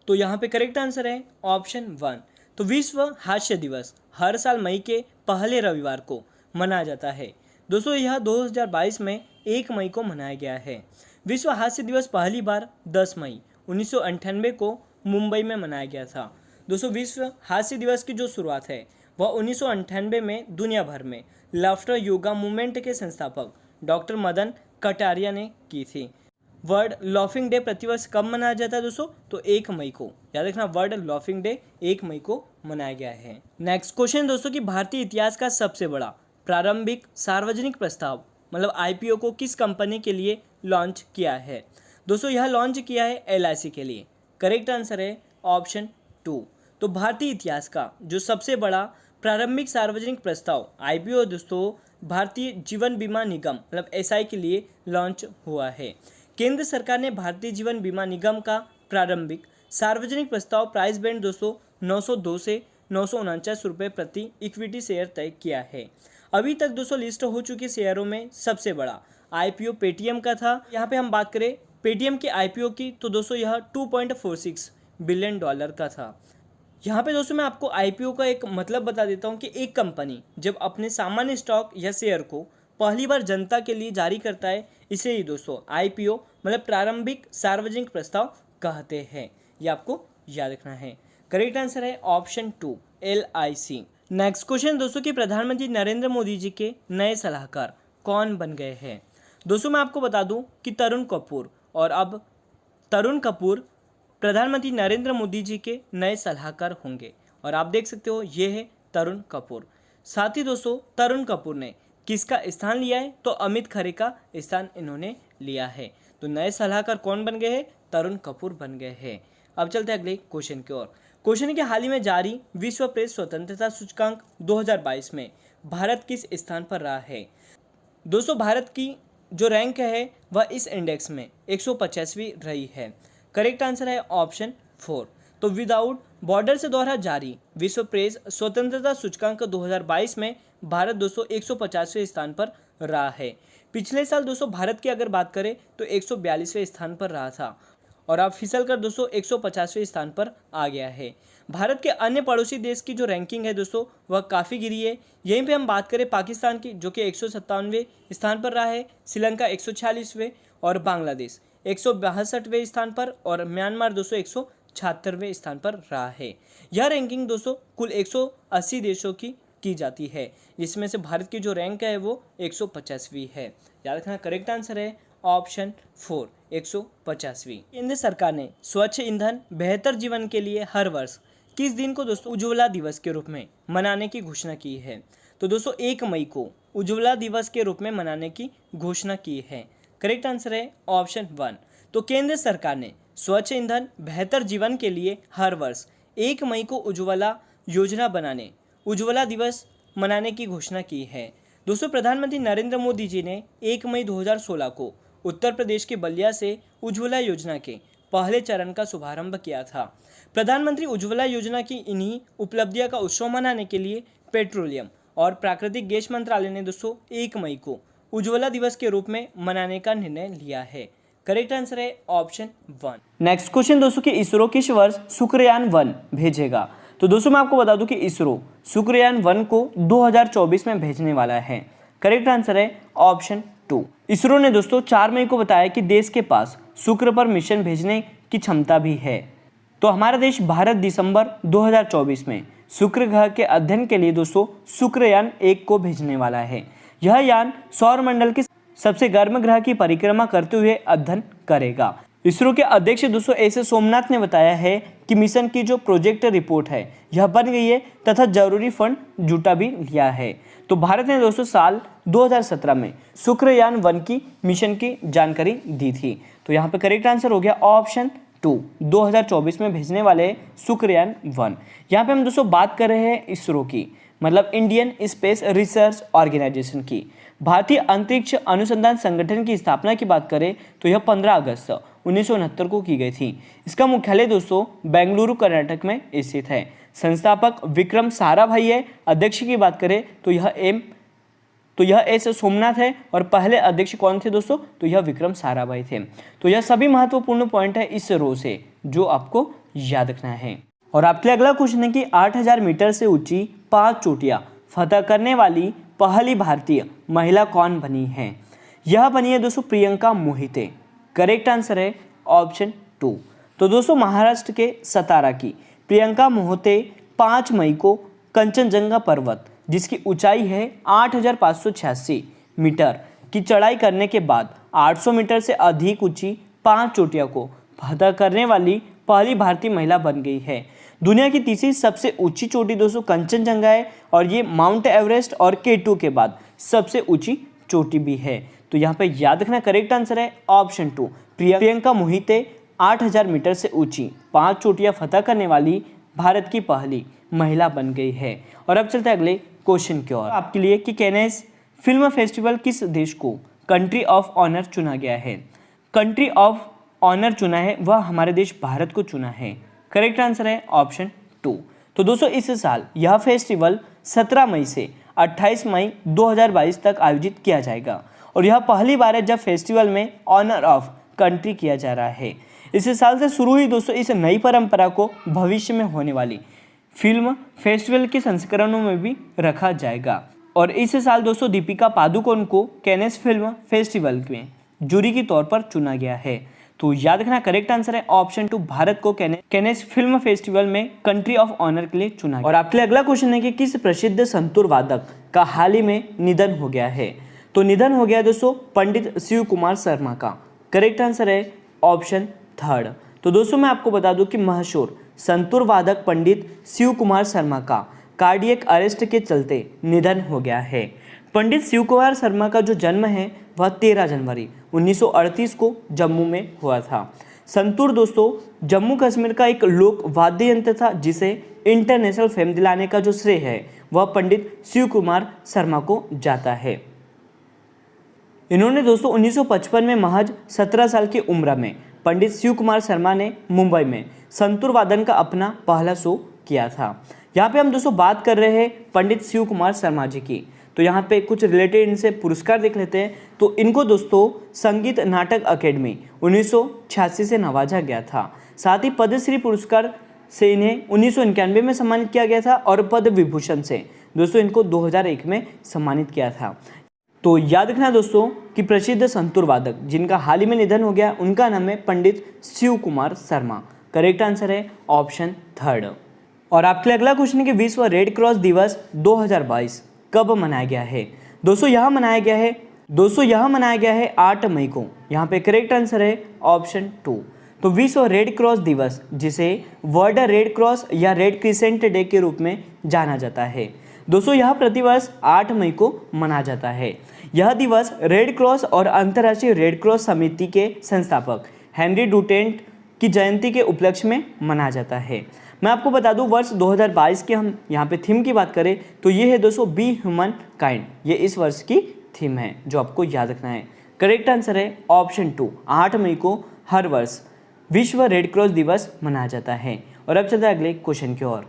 तो यहाँ पे करेक्ट आंसर है ऑप्शन 1। तो विश्व हास्य दिवस हर साल मई के पहले रविवार को मनाया जाता है। दोस्तों यह 2022 में 1 मई को मनाया गया है। विश्व हास्य दिवस पहली बार 10 मई 1998 को मुंबई में मनाया गया था। दोस्तों विश्व हास्य दिवस की जो शुरुआत है वह 1998 में दुनिया भर में लाफ्टर योगा मूवमेंट के संस्थापक डॉक्टर मदन कटारिया ने की थी। वर्ल्ड लाफिंग डे प्रतिवर्ष कब मनाया जाता है दोस्तों? तो 1 मई को। याद रखना वर्ल्ड लाफिंग डे 1 मई को मनाया गया है। नेक्स्ट क्वेश्चन दोस्तों कि भारतीय इतिहास का सबसे बड़ा प्रारंभिक सार्वजनिक प्रस्ताव मतलब IPO को किस कंपनी के लिए लॉन्च किया है? दोस्तों यह लॉन्च किया है LIC के लिए। करेक्ट आंसर है ऑप्शन 2। तो भारतीय इतिहास का जो सबसे बड़ा प्रारंभिक सार्वजनिक प्रस्ताव IPO दोस्तों भारतीय जीवन बीमा निगम मतलब SI के लिए लॉन्च हुआ है। केंद्र सरकार ने भारतीय जीवन बीमा निगम का प्रारंभिक सार्वजनिक प्रस्ताव प्राइस बैंड दोस्तों 902 से 949 रुपये प्रति इक्विटी शेयर तय किया है। अभी तक दोस्तों लिस्ट हो चुके शेयरों में सबसे बड़ा आईपीओ पेटीएम का था। यहाँ पे हम बात करें पेटीएम के आईपीओ की तो दोस्तों यह 2.46 बिलियन डॉलर का था। यहाँ पे दोस्तों मैं आपको आईपीओ का एक मतलब बता देता हूँ कि एक कंपनी जब अपने सामान्य स्टॉक या शेयर को पहली बार जनता के लिए जारी करता है, इसे ही दोस्तों आईपीओ मतलब प्रारंभिक सार्वजनिक प्रस्ताव कहते हैं। ये आपको याद रखना है। करेक्ट आंसर है ऑप्शन 2 LIC। नेक्स्ट क्वेश्चन दोस्तों कि प्रधानमंत्री नरेंद्र मोदी जी के नए सलाहकार कौन बन गए हैं। दोस्तों मैं आपको बता दूं कि तरुण कपूर, और अब तरुण कपूर प्रधानमंत्री नरेंद्र मोदी जी के नए सलाहकार होंगे, और आप देख सकते हो ये है तरुण कपूर। साथ ही दोस्तों तरुण कपूर ने किसका स्थान लिया है, तो अमित खरे का स्थान इन्होंने लिया है। तो नए सलाहकार कौन बन गए हैं, तरुण कपूर बन गए हैं। अब चलते हैं अगले क्वेश्चन की ओर। क्वेश्चन के हाल ही में जारी विश्व प्रेस स्वतंत्रता सूचकांक 2022 में भारत किस स्थान पर रहा है। दोस्तों भारत की जो रैंक है वह इस इंडेक्स में 150वीं रही है। करेक्ट आंसर है ऑप्शन 4। तो विदाउट बॉर्डर से द्वारा जारी विश्व प्रेस स्वतंत्रता सूचकांक 2022 में भारत दोस्तों 150वें स्थान पर रहा है। पिछले साल दोस्तों भारत की अगर बात करें तो 142वें स्थान पर रहा था, और अब फिसल कर दोस्तों 150वें स्थान पर आ गया है। भारत के अन्य पड़ोसी देश की जो रैंकिंग है दोस्तों वह काफ़ी गिरी है। यहीं पे हम बात करें पाकिस्तान की, जो कि 157वें स्थान पर रहा है, श्रीलंका 146वें और बांग्लादेश 162वें स्थान पर, और म्यांमार दोस्तों 176वें स्थान पर रहा है। यह रैंकिंग दोस्तों कुल 180 देशों की जाती है, जिसमें से भारत की जो रैंक है वो 150वीं है। याद रखना करेक्ट आंसर है ऑप्शन 4 150वीं। केंद्र सरकार ने स्वच्छ ईंधन बेहतर जीवन के लिए हर वर्ष किस दिन को दोस्तों उज्ज्वला दिवस के रूप में मनाने की घोषणा की है। तो दोस्तों 1 मई को उज्ज्वला दिवस के रूप में मनाने की घोषणा की है। करेक्ट आंसर है ऑप्शन 1। तो केंद्र सरकार ने स्वच्छ ईंधन बेहतर जीवन के लिए हर वर्ष 1 मई को उज्ज्वला योजना बनाने उज्ज्वला दिवस मनाने की घोषणा की है। दोस्तों प्रधानमंत्री नरेंद्र मोदी जी ने 1 मई 2016 को उत्तर प्रदेश के बलिया से उज्ज्वला योजना के पहले चरण का शुभारंभ किया था। प्रधानमंत्री उज्ज्वला योजना की इन्हीं उपलब्धियों का उत्सव मनाने के लिए पेट्रोलियम और प्राकृतिक गैस मंत्रालय ने दोस्तों 1 मई को उज्ज्वला दिवस के रूप में मनाने का निर्णय लिया है। करेक्ट आंसर है ऑप्शन 1। नेक्स्ट क्वेश्चन दोस्तों कि इसरो किस वर्ष शुक्रयान 1 भेजेगा। तो दोस्तों मैं आपको बता दूं कि इसरो शुक्रयान 1 को 2024 में भेजने वाला है। करेक्ट आंसर है ऑप्शन 2। इसरो ने दोस्तों 4 मई को बताया कि देश के पास शुक्र पर मिशन भेजने की क्षमता भी है। तो हमारा देश भारत दिसंबर 2024 में शुक्र ग्रह के अध्ययन के लिए दोस्तों शुक्रयान 1 को भेजने वाला है। यह यान सौरमंडल के सबसे गर्म ग्रह की परिक्रमा करते हुए अध्ययन करेगा। इसरो के अध्यक्ष दोस्तों एस सोमनाथ ने बताया है कि मिशन की जो प्रोजेक्ट रिपोर्ट है यह बन गई है तथा जरूरी फंड जुटा भी लिया है। तो भारत ने दोस्तों साल 2017 में शुक्रयान 1 की मिशन की जानकारी दी थी। तो यहाँ पे करेक्ट आंसर हो गया ऑप्शन 2, 2024 में भेजने वाले शुक्रयान 1। यहाँ पे हम दोस्तों बात कर रहे हैं इसरो की, मतलब इंडियन स्पेस रिसर्च ऑर्गेनाइजेशन की। भारतीय अंतरिक्ष अनुसंधान संगठन की स्थापना की बात करें तो यह 15 अगस्त 1969 को की गई थी। इसका मुख्यालय दोस्तों बेंगलुरु कर्नाटक में स्थित है। संस्थापक विक्रम साराभाई है। अध्यक्ष की बात करें तो यह एस सोमनाथ है, और पहले अध्यक्ष कौन थे दोस्तों, तो यह विक्रम साराभाई थे। तो यह सभी महत्वपूर्ण पॉइंट है इस रो से जो आपको याद रखना है। और आपके लिए अगला क्वेश्चन है कि 8000 मीटर से ऊंची 5 चोटियां फतह करने वाली पहली भारतीय महिला कौन बनी है। यह बनी है दोस्तों प्रियंका मोहिते। करेक्ट आंसर है ऑप्शन 2। तो दोस्तों महाराष्ट्र के सतारा की प्रियंका मोहिते 5 मई को कंचनजंगा पर्वत, जिसकी ऊंचाई है 8586 मीटर की चढ़ाई करने के बाद 800 मीटर से अधिक ऊंची 5 चोटियों को फतह करने वाली पहली भारतीय महिला बन गई है। दुनिया की तीसरी सबसे ऊंची चोटी दोस्तों कंचनजंगा है, और ये माउंट एवरेस्ट और K2 के बाद सबसे ऊंची चोटी भी है। तो यहाँ पे याद रखना करेक्ट आंसर है ऑप्शन 2। प्रियंका मोहिते 8000 मीटर से ऊंची 5 चोटियां फतह करने वाली भारत की पहली महिला बन गई है। और अब चलते हैं अगले क्वेश्चन की ओर आपके लिए कि कैनेस फिल्म फेस्टिवल किस देश को कंट्री ऑफ ऑनर चुना गया है। कंट्री ऑफ ऑनर चुना है वह हमारे देश भारत को चुना है? करेक्ट आंसर है ऑप्शन 2। तो दोस्तों इस साल यह फेस्टिवल 17 मई से 28 मई 2022 तक आयोजित किया जाएगा और यह पहली बार है जब फेस्टिवल में ऑनर ऑफ कंट्री किया जा रहा है। इस साल से शुरू हुई दोस्तों इस नई परंपरा को भविष्य में होने वाली फिल्म फेस्टिवल के संस्करणों में भी रखा जाएगा। और इस साल दोस्तों दीपिका पादुकोण को कैनेस फिल्म फेस्टिवल में जूरी के तौर पर चुना गया है। तो याद रखना करेक्ट आंसर है ऑप्शन 2, भारत को कैनेस फिल्म फेस्टिवल में कंट्री ऑफ ऑनर के लिए चुना गया। और आपके लिए अगला क्वेश्चन है कि किस प्रसिद्ध संतूर वादक का हाल ही में निधन हो गया है? तो निधन हो गया दोस्तों पंडित शिव कुमार शर्मा का। करेक्ट आंसर है ऑप्शन 3। तो दोस्तों मैं आपको बता दूं कि मशहूर संतूर वादक पंडित शिव कुमार शर्मा का कार्डियक अरेस्ट के चलते निधन हो गया है। पंडित शिव कुमार शर्मा का जो जन्म है वह 13 जनवरी 1938 को जम्मू में हुआ था। संतूर दोस्तों जम्मू कश्मीर का एक लोक वाद्य यंत्र था जिसे इंटरनेशनल फेम दिलाने का जो श्रेय है वह पंडित शिव कुमार शर्मा को जाता है। इन्होंने दोस्तों 1955 में महज 17 साल की उम्र में पंडित शिव कुमार शर्मा ने मुंबई में संतूर वादन का अपना पहला शो किया था। यहाँ पे हम दोस्तों बात कर रहे हैं पंडित शिव कुमार शर्मा जी की। तो यहाँ पे कुछ रिलेटेड इनसे पुरस्कार देख लेते हैं। तो इनको दोस्तों संगीत नाटक अकेडमी 1986 से नवाजा गया था। साथ ही पद्मश्री पुरस्कार से इन्हें 1991 में सम्मानित किया गया था और पद्म विभूषण से दोस्तों इनको 2001 में सम्मानित किया था। तो याद रखना दोस्तों कि प्रसिद्ध संतूर वादक जिनका हाल ही में निधन हो गया उनका नाम है पंडित शिव कुमार शर्मा। करेक्ट आंसर है ऑप्शन 3। और आपके लिए अगला क्वेश्चन है कि विश्व रेड क्रॉस दिवस 2022 कब मनाया गया है? दोस्तों यह मनाया गया है 8 मई को। यहाँ पे करेक्ट आंसर है ऑप्शन 2। तो विश्व रेड क्रॉस दिवस जिसे वर्ल्ड रेड क्रॉस या रेड क्रिसेंट डे के रूप में जाना जाता है दोस्तों यह प्रतिवर्ष 8 मई को मनाया जाता है। यह दिवस रेड क्रॉस और अंतर्राष्ट्रीय रेड क्रॉस समिति के संस्थापक हेनरी डुटेंट की जयंती के उपलक्ष्य में मनाया जाता है। मैं आपको बता दूं वर्ष 2022 की हम यहाँ पे थीम की बात करें तो ये है दोस्तों बी ह्यूमन काइंड। ये इस वर्ष की थीम है जो आपको याद रखना है। करेक्ट आंसर है ऑप्शन 2। 8 मई को हर वर्ष विश्व रेड क्रॉस दिवस मनाया जाता है। और अब चलते हैं अगले क्वेश्चन की ओर।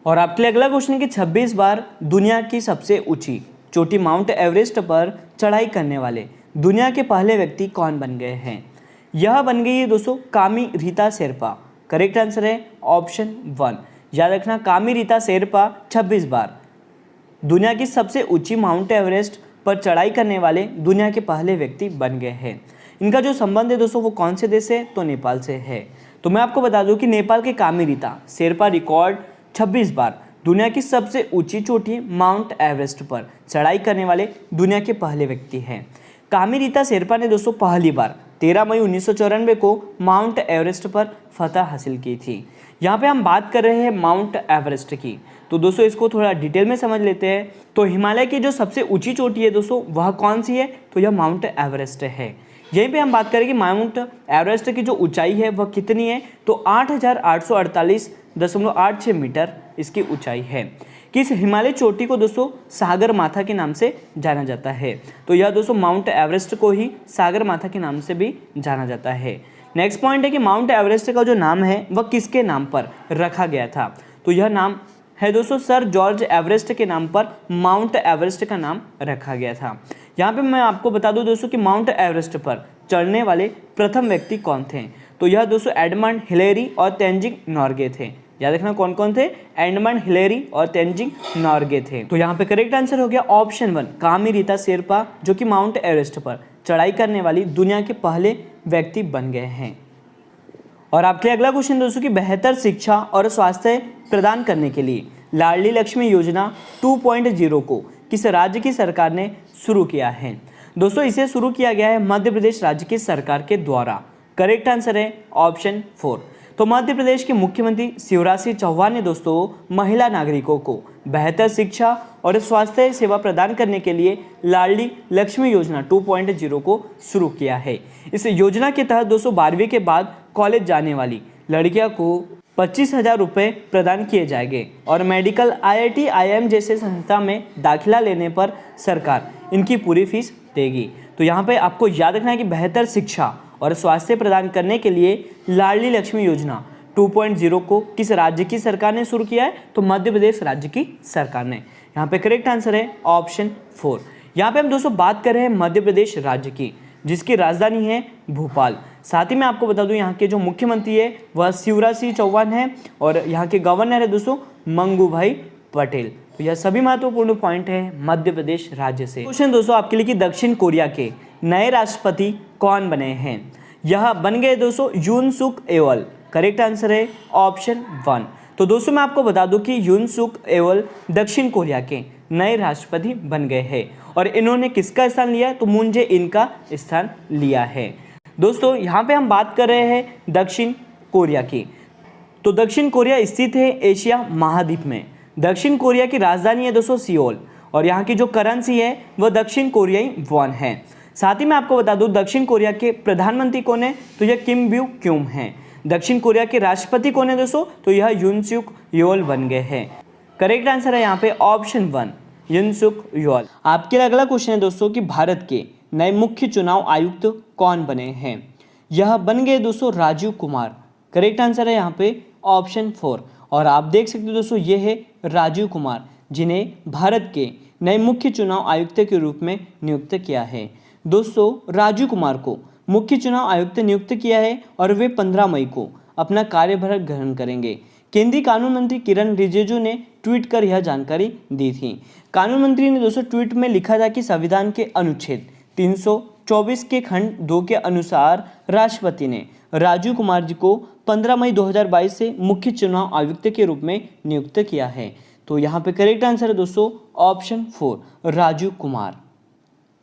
और आपके लिए अगला क्वेश्चन है कि 26 बार दुनिया की सबसे ऊंची चोटी माउंट एवरेस्ट पर चढ़ाई करने वाले दुनिया के पहले व्यक्ति कौन बन गए हैं? यह बन गई है दोस्तों कामी रीता शेरपा। करेक्ट आंसर है ऑप्शन 1। याद रखना कामी रीता शेरपा 26 बार दुनिया की सबसे ऊंची माउंट एवरेस्ट पर चढ़ाई करने वाले दुनिया के पहले व्यक्ति बन गए हैं। इनका जो संबंध है दोस्तों वो कौन से देश से? तो नेपाल से है। तो मैं आपको बता दूं कि नेपाल के कामी रीता शेरपा रिकॉर्ड 26 बार दुनिया की सबसे ऊंची चोटी माउंट एवरेस्ट पर चढ़ाई करने वाले दुनिया के पहले व्यक्ति हैं। कामी रीता शेरपा ने दोस्तों पहली बार 13 मई 1994 को माउंट एवरेस्ट पर फतह हासिल की थी। यहाँ पे हम बात कर रहे हैं माउंट एवरेस्ट की। तो दोस्तों इसको थोड़ा डिटेल में समझ लेते हैं। तो हिमालय की जो सबसे ऊंची चोटी है दोस्तों वह कौन सी है? तो यह माउंट एवरेस्ट है। यहीं पे हम बात करें कि माउंट एवरेस्ट की जो ऊंचाई है वह कितनी है? तो 8,848.86 मीटर इसकी ऊंचाई है। किस हिमालय चोटी को दोस्तों सागर माथा के नाम से जाना जाता है? तो यह दोस्तों माउंट एवरेस्ट को ही सागर माथा के नाम से भी जाना जाता है। नेक्स्ट पॉइंट है कि माउंट एवरेस्ट का जो नाम है वह किसके नाम पर रखा गया था? तो यह नाम है दोस्तों सर जॉर्ज एवरेस्ट के नाम पर माउंट एवरेस्ट का नाम रखा गया था। यहाँ पे मैं आपको बता दूं दोस्तों कि माउंट एवरेस्ट पर चढ़ने वाले प्रथम व्यक्ति कौन थे? तो यह दोस्तों एडमंड हिलेरी और तेंजिंग नॉर्गे थे। याद रखना कौन कौन थे? एडमंड हिलेरी और तेंजिंग नॉर्गे थे। तो यहाँ पे करेक्ट आंसर हो गया ऑप्शन 1 कामी रीता शेरपा जो कि माउंट एवरेस्ट पर चढ़ाई करने वाली दुनिया के पहले व्यक्ति बन गए हैं। और आपके अगला क्वेश्चन दोस्तों कि बेहतर शिक्षा और स्वास्थ्य प्रदान करने के लिए लाडली लक्ष्मी योजना 2.0 को किस राज्य की सरकार ने शुरू किया है? दोस्तों इसे शुरू किया गया है मध्य प्रदेश राज्य की सरकार के द्वारा। करेक्ट आंसर है ऑप्शन 4। तो मध्य प्रदेश के मुख्यमंत्री शिवराज सिंह चौहान ने दोस्तों महिला नागरिकों को बेहतर शिक्षा और स्वास्थ्य सेवा प्रदान करने के लिए लाडली लक्ष्मी योजना 2.0 को शुरू किया है। इस योजना के तहत दोस्तों 12वीं के बाद कॉलेज जाने वाली लड़कियों को 25,000 रुपये प्रदान किए जाएंगे और मेडिकल IIT IIM जैसे संस्था में दाखिला लेने पर सरकार इनकी पूरी फीस देगी। तो यहाँ पे आपको याद रखना है कि बेहतर शिक्षा और स्वास्थ्य प्रदान करने के लिए लाडली लक्ष्मी योजना 2.0 को किस राज्य की सरकार ने शुरू किया है? तो मध्य प्रदेश राज्य की सरकार ने। यहाँ पे करेक्ट आंसर है ऑप्शन 4। यहाँ पे हम दोस्तों बात कर रहे हैं मध्य प्रदेश राज्य की, जिसकी राजधानी है भोपाल। साथ ही मैं आपको बता दूं यहाँ के जो मुख्यमंत्री है वह शिवराज सिंह चौहान है और यहाँ के गवर्नर है दोस्तों मंगू भाई पटेल। तो यह सभी महत्वपूर्ण पॉइंट है मध्य प्रदेश राज्य से। क्वेश्चन दोस्तों आपके लिए कि दक्षिण कोरिया के नए राष्ट्रपति कौन बने हैं? यह बन गए दोस्तों यून सुक एवल। करेक्ट आंसर है ऑप्शन 1। तो दोस्तों मैं आपको बता दूं कि यून सुक एवल दक्षिण कोरिया के नए राष्ट्रपति बन गए हैं और इन्होंने किसका स्थान लिया है? तो मून जे इन का स्थान लिया है। दोस्तों यहाँ पे हम बात कर रहे हैं दक्षिण कोरिया की। तो दक्षिण कोरिया स्थित है एशिया महाद्वीप में। दक्षिण कोरिया की राजधानी है दोस्तों सियोल और यहाँ की जो करेंसी है वह दक्षिण कोरियाई वॉन है। साथ ही मैं आपको बता दूं दक्षिण कोरिया के प्रधानमंत्री कौन है? तो यह किम ब्यू क्यूम है। दक्षिण कोरिया के राष्ट्रपति कौन है दोस्तों? तो यह यून सुक योल बन गए हैं। करेक्ट आंसर है यहाँ पे ऑप्शन 1 यून सुक योल। आपके लिए अगला क्वेश्चन है दोस्तों कि भारत के नए मुख्य चुनाव आयुक्त कौन बने हैं? यह बन गए दोस्तों राजीव कुमार। करेक्ट आंसर है यहाँ पे ऑप्शन 4। और आप देख सकते हो दोस्तों ये है राजीव कुमार, जिन्हें भारत के नए मुख्य चुनाव आयुक्त के रूप में नियुक्त किया है। दोस्तों राजीव कुमार को मुख्य चुनाव आयुक्त नियुक्त किया है और वे 15 मई को अपना कार्यभार ग्रहण करेंगे। केंद्रीय कानून मंत्री किरण रिजिजू ने ट्वीट कर यह जानकारी दी थी। कानून मंत्री ने दोस्तों ट्वीट में लिखा था कि संविधान के अनुच्छेद 324 के खंड 2 के अनुसार राष्ट्रपति ने राजीव कुमार जी को 15 मई 2022 से मुख्य चुनाव आयुक्त के रूप में नियुक्त किया है। तो यहाँ पे करेक्ट आंसर है दोस्तों ऑप्शन 4 राजीव कुमार।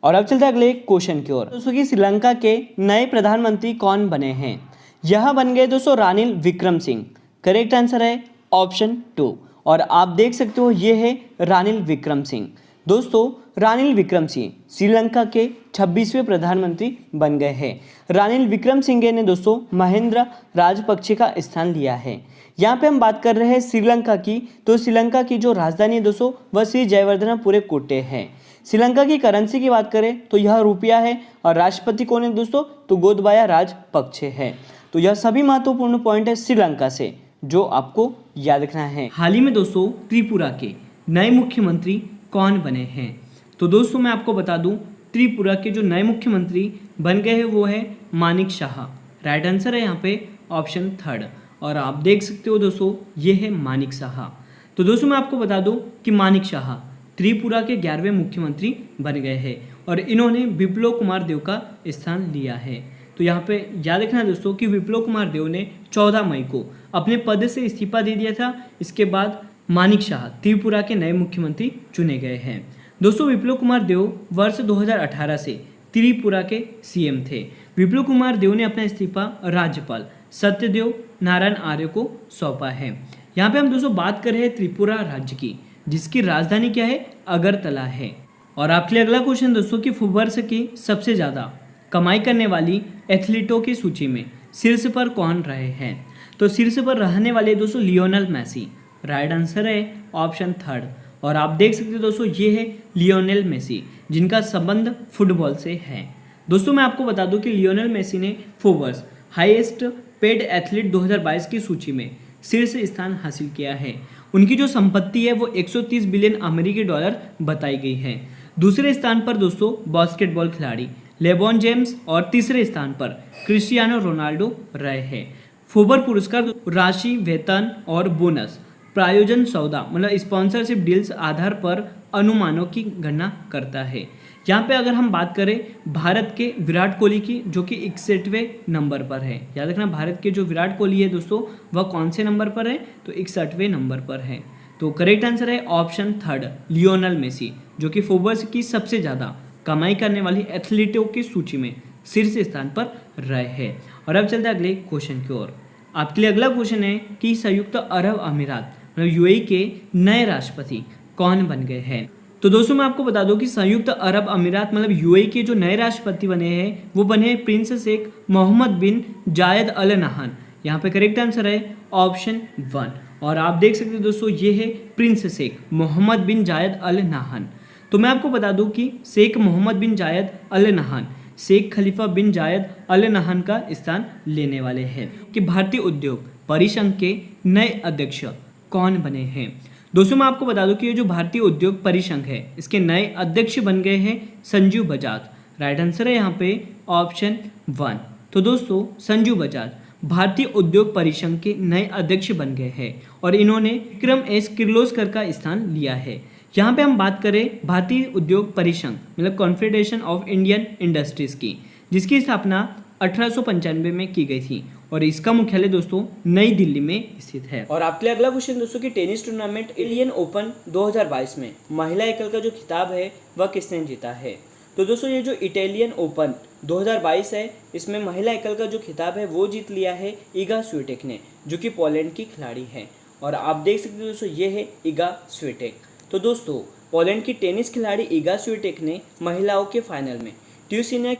और अब चलते हैं अगले क्वेश्चन की ओर। दोस्तों कि श्रीलंका के नए प्रधानमंत्री कौन बने हैं? यह बन गए दोस्तों रानिल विक्रमसिंघ। करेक्ट आंसर है ऑप्शन 2। और आप देख सकते हो ये है रानिल विक्रमसिंघ। दोस्तों रानिल विक्रमसिंघ श्रीलंका के 26वें प्रधानमंत्री बन गए हैं। रानिल विक्रमसिंघे ने दोस्तों महेंद्र राजपक्षे का स्थान लिया है। यहाँ पे हम बात कर रहे हैं श्रीलंका की। तो श्रीलंका की जो राजधानी है दोस्तों वह श्री जयवर्धनपुरे कोटे है। श्रीलंका की करेंसी की बात करें तो यह रुपया है और राष्ट्रपति कौन है दोस्तों? तो गोतबाया राजपक्षे है। तो यह सभी महत्वपूर्ण पॉइंट है श्रीलंका से जो आपको याद रखना है। हाल ही में दोस्तों त्रिपुरा के नए मुख्यमंत्री कौन बने हैं? तो दोस्तों मैं आपको बता दूं त्रिपुरा के जो नए मुख्यमंत्री बन गए हैं वो है मानिक शाह। राइट आंसर है यहाँ पे ऑप्शन 3। और आप देख सकते हो दोस्तों ये है मानिक शाह। तो दोस्तों मैं आपको बता दूं कि मानिक शाह त्रिपुरा के 11वें मुख्यमंत्री बन गए हैं और इन्होंने बिप्लो कुमार देव का स्थान लिया है। तो यहाँ पे याद रखना दोस्तों कि बिप्लो कुमार देव ने 14 मई को अपने पद से इस्तीफा दे दिया था। इसके बाद मानिक शाह त्रिपुरा के नए मुख्यमंत्री चुने गए हैं। दोस्तों विप्लव कुमार देव वर्ष 2018 से त्रिपुरा के सीएम थे। विप्लव कुमार देव ने अपना इस्तीफा राज्यपाल सत्यदेव नारायण आर्य को सौंपा है। यहाँ पे हम दोस्तों बात कर रहे हैं त्रिपुरा राज्य की, जिसकी राजधानी क्या है? अगरतला है। और आपके लिए अगला क्वेश्चन दोस्तों कि वर्ष की सबसे ज़्यादा कमाई करने वाली एथलीटों की सूची में शीर्ष पर कौन रहे हैं? तो शीर्ष पर रहने वाले दोस्तों लियोनेल मेसी। राइट आंसर है ऑप्शन 3। और आप देख सकते हो दोस्तों ये है लियोनेल मेसी, जिनका संबंध फुटबॉल से है। दोस्तों मैं आपको बता दूं कि लियोनेल मेसी ने फोर्ब्स हाईएस्ट पेड एथलीट 2022 की सूची में शीर्ष स्थान हासिल किया है। उनकी जो संपत्ति है वो 130 बिलियन अमेरिकी डॉलर बताई गई है। दूसरे स्थान पर दोस्तों बास्केटबॉल खिलाड़ी लेब्रॉन जेम्स और तीसरे स्थान पर क्रिस्टियानो रोनाल्डो रहे हैं। फोर्ब्स पुरस्कार राशि, वेतन और बोनस, प्रायोजन सौदा मतलब स्पॉन्सरशिप डील्स आधार पर अनुमानों की गणना करता है। यहाँ पे अगर हम बात करें भारत के विराट कोहली की, जो कि 61वें नंबर पर है। याद रखना भारत के जो विराट कोहली है दोस्तों वह कौन से नंबर पर है? तो 61वें नंबर पर है। तो करेक्ट आंसर है ऑप्शन 3 लियोनेल मेसी, जो कि फोर्ब्स की सबसे ज़्यादा कमाई करने वाली एथलीटों की सूची में शीर्ष स्थान पर रहे हैं। और अब चलते हैं अगले क्वेश्चन की ओर। आपके लिए अगला क्वेश्चन है कि संयुक्त अरब अमीरात मतलब यूएई के नए राष्ट्रपति कौन बन गए हैं? तो दोस्तों मैं आपको बता दूं कि संयुक्त अरब अमीरात मतलब यूएई के जो नए राष्ट्रपति बने हैं वो बने हैं प्रिंस शेख मोहम्मद बिन जायद अल नहान। यहाँ पे करेक्ट आंसर है ऑप्शन 1। और आप देख सकते हैं दोस्तों ये है प्रिंस शेख मोहम्मद बिन जायद अल नहान। तो मैं आपको बता दूं कि शेख मोहम्मद बिन जायद अल नहान शेख खलीफा बिन जायद अल नहयान का स्थान लेने वाले हैं। कि भारतीय उद्योग परिसंघ के नए अध्यक्ष कौन बने हैं? दोस्तों मैं आपको बता दूं कि ये जो भारतीय उद्योग परिसंघ है इसके नए अध्यक्ष बन गए हैं संजीव बजाज। राइट आंसर है यहाँ पे ऑप्शन 1। तो दोस्तों संजीव बजाज भारतीय उद्योग परिसंघ के नए अध्यक्ष बन गए हैं और इन्होंने विक्रम एस किर्लोस्कर का स्थान लिया है। यहाँ पे हम बात करें भारतीय उद्योग परिसंघ मतलब कॉन्फेडरेशन ऑफ इंडियन इंडस्ट्रीज की, जिसकी स्थापना 1895 में की गई थी और इसका मुख्यालय दोस्तों नई दिल्ली में स्थित है। और आपके लिए अगला क्वेश्चन दोस्तों कि टेनिस टूर्नामेंट इंडियन ओपन 2022 में महिला एकल का जो खिताब है वह किसने जीता है? तो दोस्तों ये जो इटालियन ओपन 2022 है इसमें महिला एकल का जो खिताब है वो जीत लिया है ईगा स्विटेक ने, जो कि पोलैंड की खिलाड़ी है। और आप देख सकते हो दोस्तों ये है ईगा स्विटेक। तो दोस्तों पोलैंड की टेनिस खिलाड़ी ईगा स्विटेक ने महिलाओं के फाइनल में ट्यूसिनिया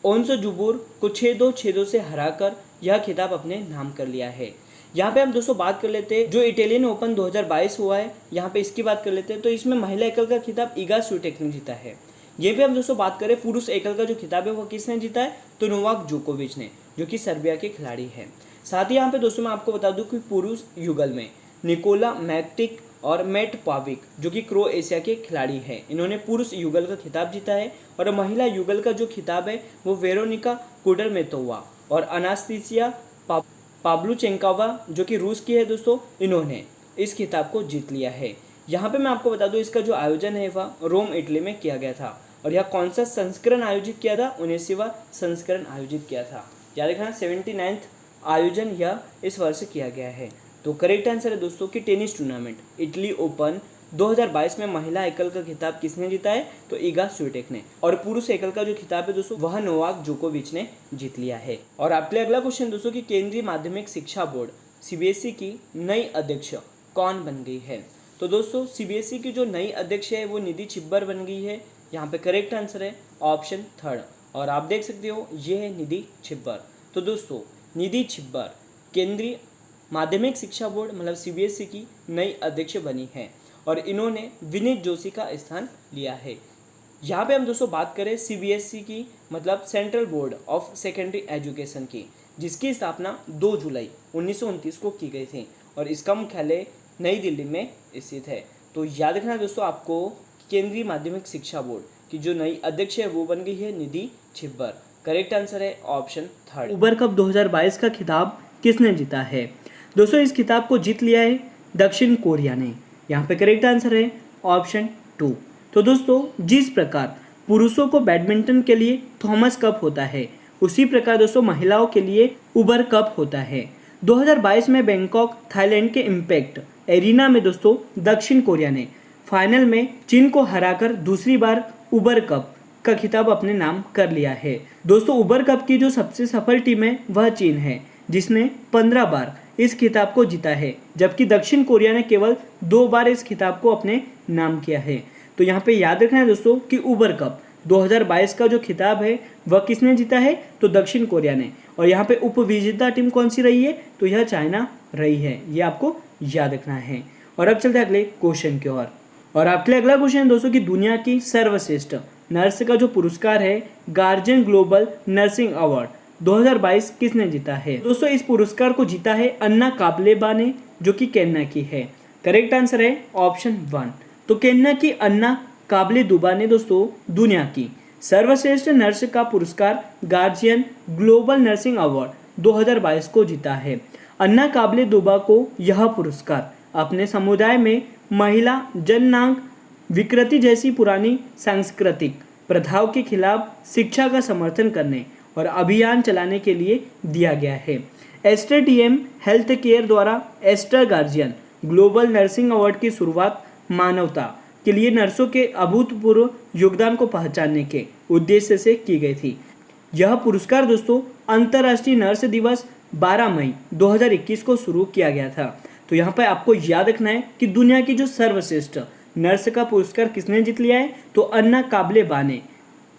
ओन्सो जुबूर को 6-2, 6-2 से हराकर यह खिताब अपने नाम कर लिया है। यहाँ पे हम दोस्तों बात कर लेते हैं जो इटालियन ओपन 2022 हुआ है, यहाँ पे इसकी बात कर लेते हैं। तो इसमें महिला एकल का खिताब ईगा स्विटेक ने जीता है। ये भी हम दोस्तों बात करें पुरुष एकल का जो खिताब है वो किसने जीता है? तो नोवाक जोकोविच ने, जो कि सर्बिया के खिलाड़ी है। साथ ही यहाँ पे दोस्तों मैं आपको बता दूं कि पुरुष युगल में निकोला मैक्टिक और मैट पाविक जो कि क्रोएशिया के खिलाड़ी हैं, इन्होंने पुरुष युगल का खिताब जीता है। और महिला युगल का जो खिताब है वो वेरोनिका कुडरमेतोवा और अनास्तीसिया पाब्लुचेंकोवा जो कि रूस की है दोस्तों, इन्होंने इस खिताब को जीत लिया है। यहाँ पे मैं आपको बता दूं इसका जो आयोजन है वह रोम इटली में किया गया था। और यह कौन सा संस्करण आयोजित किया था? 19वां संस्करण आयोजित किया था। याद रखना 79वां आयोजन यह इस वर्ष किया गया है। तो करेक्ट आंसर है दोस्तों कि टेनिस टूर्नामेंट इटली ओपन 2022 में महिला एकल का खिताब किसने जीता है? तो ईगा स्विटेक ने। और पुरुष एकल का जो खिताब है दोस्तों वह नोवाक जोकोविच ने जीत लिया है। और आपके लिए अगला क्वेश्चन दोस्तों कि केंद्रीय माध्यमिक शिक्षा बोर्ड सीबीएसई की नई अध्यक्ष कौन बन गई है? तो दोस्तों सीबीएसई की जो नई अध्यक्ष है वो निधि छिब्बर बन गई है। यहाँ पे करेक्ट आंसर है ऑप्शन 3 और आप देख सकते हो ये है निधि छिब्बर। तो दोस्तों निधि छिब्बर केंद्रीय माध्यमिक शिक्षा बोर्ड मतलब सीबीएसई की नई अध्यक्ष बनी है और इन्होंने विनीत जोशी का स्थान लिया है। यहाँ पे हम दोस्तों बात करें सीबीएसई की मतलब central board of secondary education की, जिसकी स्थापना 2 जुलाई 1929 को की गई थी और इसका मुख्यालय नई दिल्ली में स्थित है। तो याद रखना दोस्तों आपको केंद्रीय माध्यमिक शिक्षा बोर्ड की जो नई अध्यक्ष है वो बन गई है निधि छिब्बर। करेक्ट आंसर है ऑप्शन 3। उबर कप 2022 का खिताब किसने जीता है? दोस्तों इस खिताब को जीत लिया है दक्षिण कोरिया ने। यहाँ पे करेक्ट आंसर है ऑप्शन 2। तो दोस्तों जिस प्रकार पुरुषों को बैडमिंटन के लिए थॉमस कप होता है उसी प्रकार दोस्तों महिलाओं के लिए उबर कप होता है। 2022 में बैंकॉक थाईलैंड के इम्पैक्ट एरिना में दोस्तों दक्षिण कोरिया ने फाइनल में चीन को हराकर दूसरी बार उबर कप का खिताब अपने नाम कर लिया है। दोस्तों उबर कप की जो सबसे सफल टीम है वह चीन है, जिसने 15 बार इस खिताब को जीता है, जबकि दक्षिण कोरिया ने केवल 2 बार इस खिताब को अपने नाम किया है। तो यहाँ पे याद रखना है दोस्तों कि उबर कप 2022 का जो खिताब है वह किसने जीता है? तो दक्षिण कोरिया ने। और यहाँ पे उपविजेता टीम कौन सी रही है? तो यह चाइना रही है, ये आपको याद रखना है। और अब चलते हैं अगले क्वेश्चन की ओर। और आपके लिए अगला क्वेश्चन है दोस्तों कि दुनिया की सर्वश्रेष्ठ नर्स का जो पुरस्कार है गार्जियन ग्लोबल नर्सिंग अवार्ड 2022 किसने जीता है? दोस्तों इस पुरस्कार को जीता है अन्ना काबलेबा ने, जो कि केन्या की है। करेक्ट आंसर है ऑप्शन 1। तो केन्या की अन्ना काबलेदुबा ने दोस्तों दुनिया की सर्वश्रेष्ठ नर्स का पुरस्कार गार्जियन ग्लोबल नर्सिंग अवार्ड 2022 को जीता है। अन्ना काबलेदुबा को यह पुरस्कार अपने समुदाय में महिला जननांग विकृति जैसी पुरानी सांस्कृतिक प्रथाओं के खिलाफ शिक्षा का समर्थन करने और अभियान चलाने के लिए दिया गया है। एस्टर डीएम हेल्थ केयर द्वारा Aster guardian global nursing award की शुरुआत मानवता के लिए नर्सों के अभूतपूर्व योगदान को पहचानने के उद्देश्य से की गई थी। यह पुरस्कार दोस्तों अंतर्राष्ट्रीय नर्स दिवस 12 मई 2021 को शुरू किया गया था। तो यहाँ पर आपको याद रखना है कि दुनिया की जो सर्वश्रेष्ठ नर्स का पुरस्कार किसने जीत लिया है? तो अन्ना काबलेबा ने,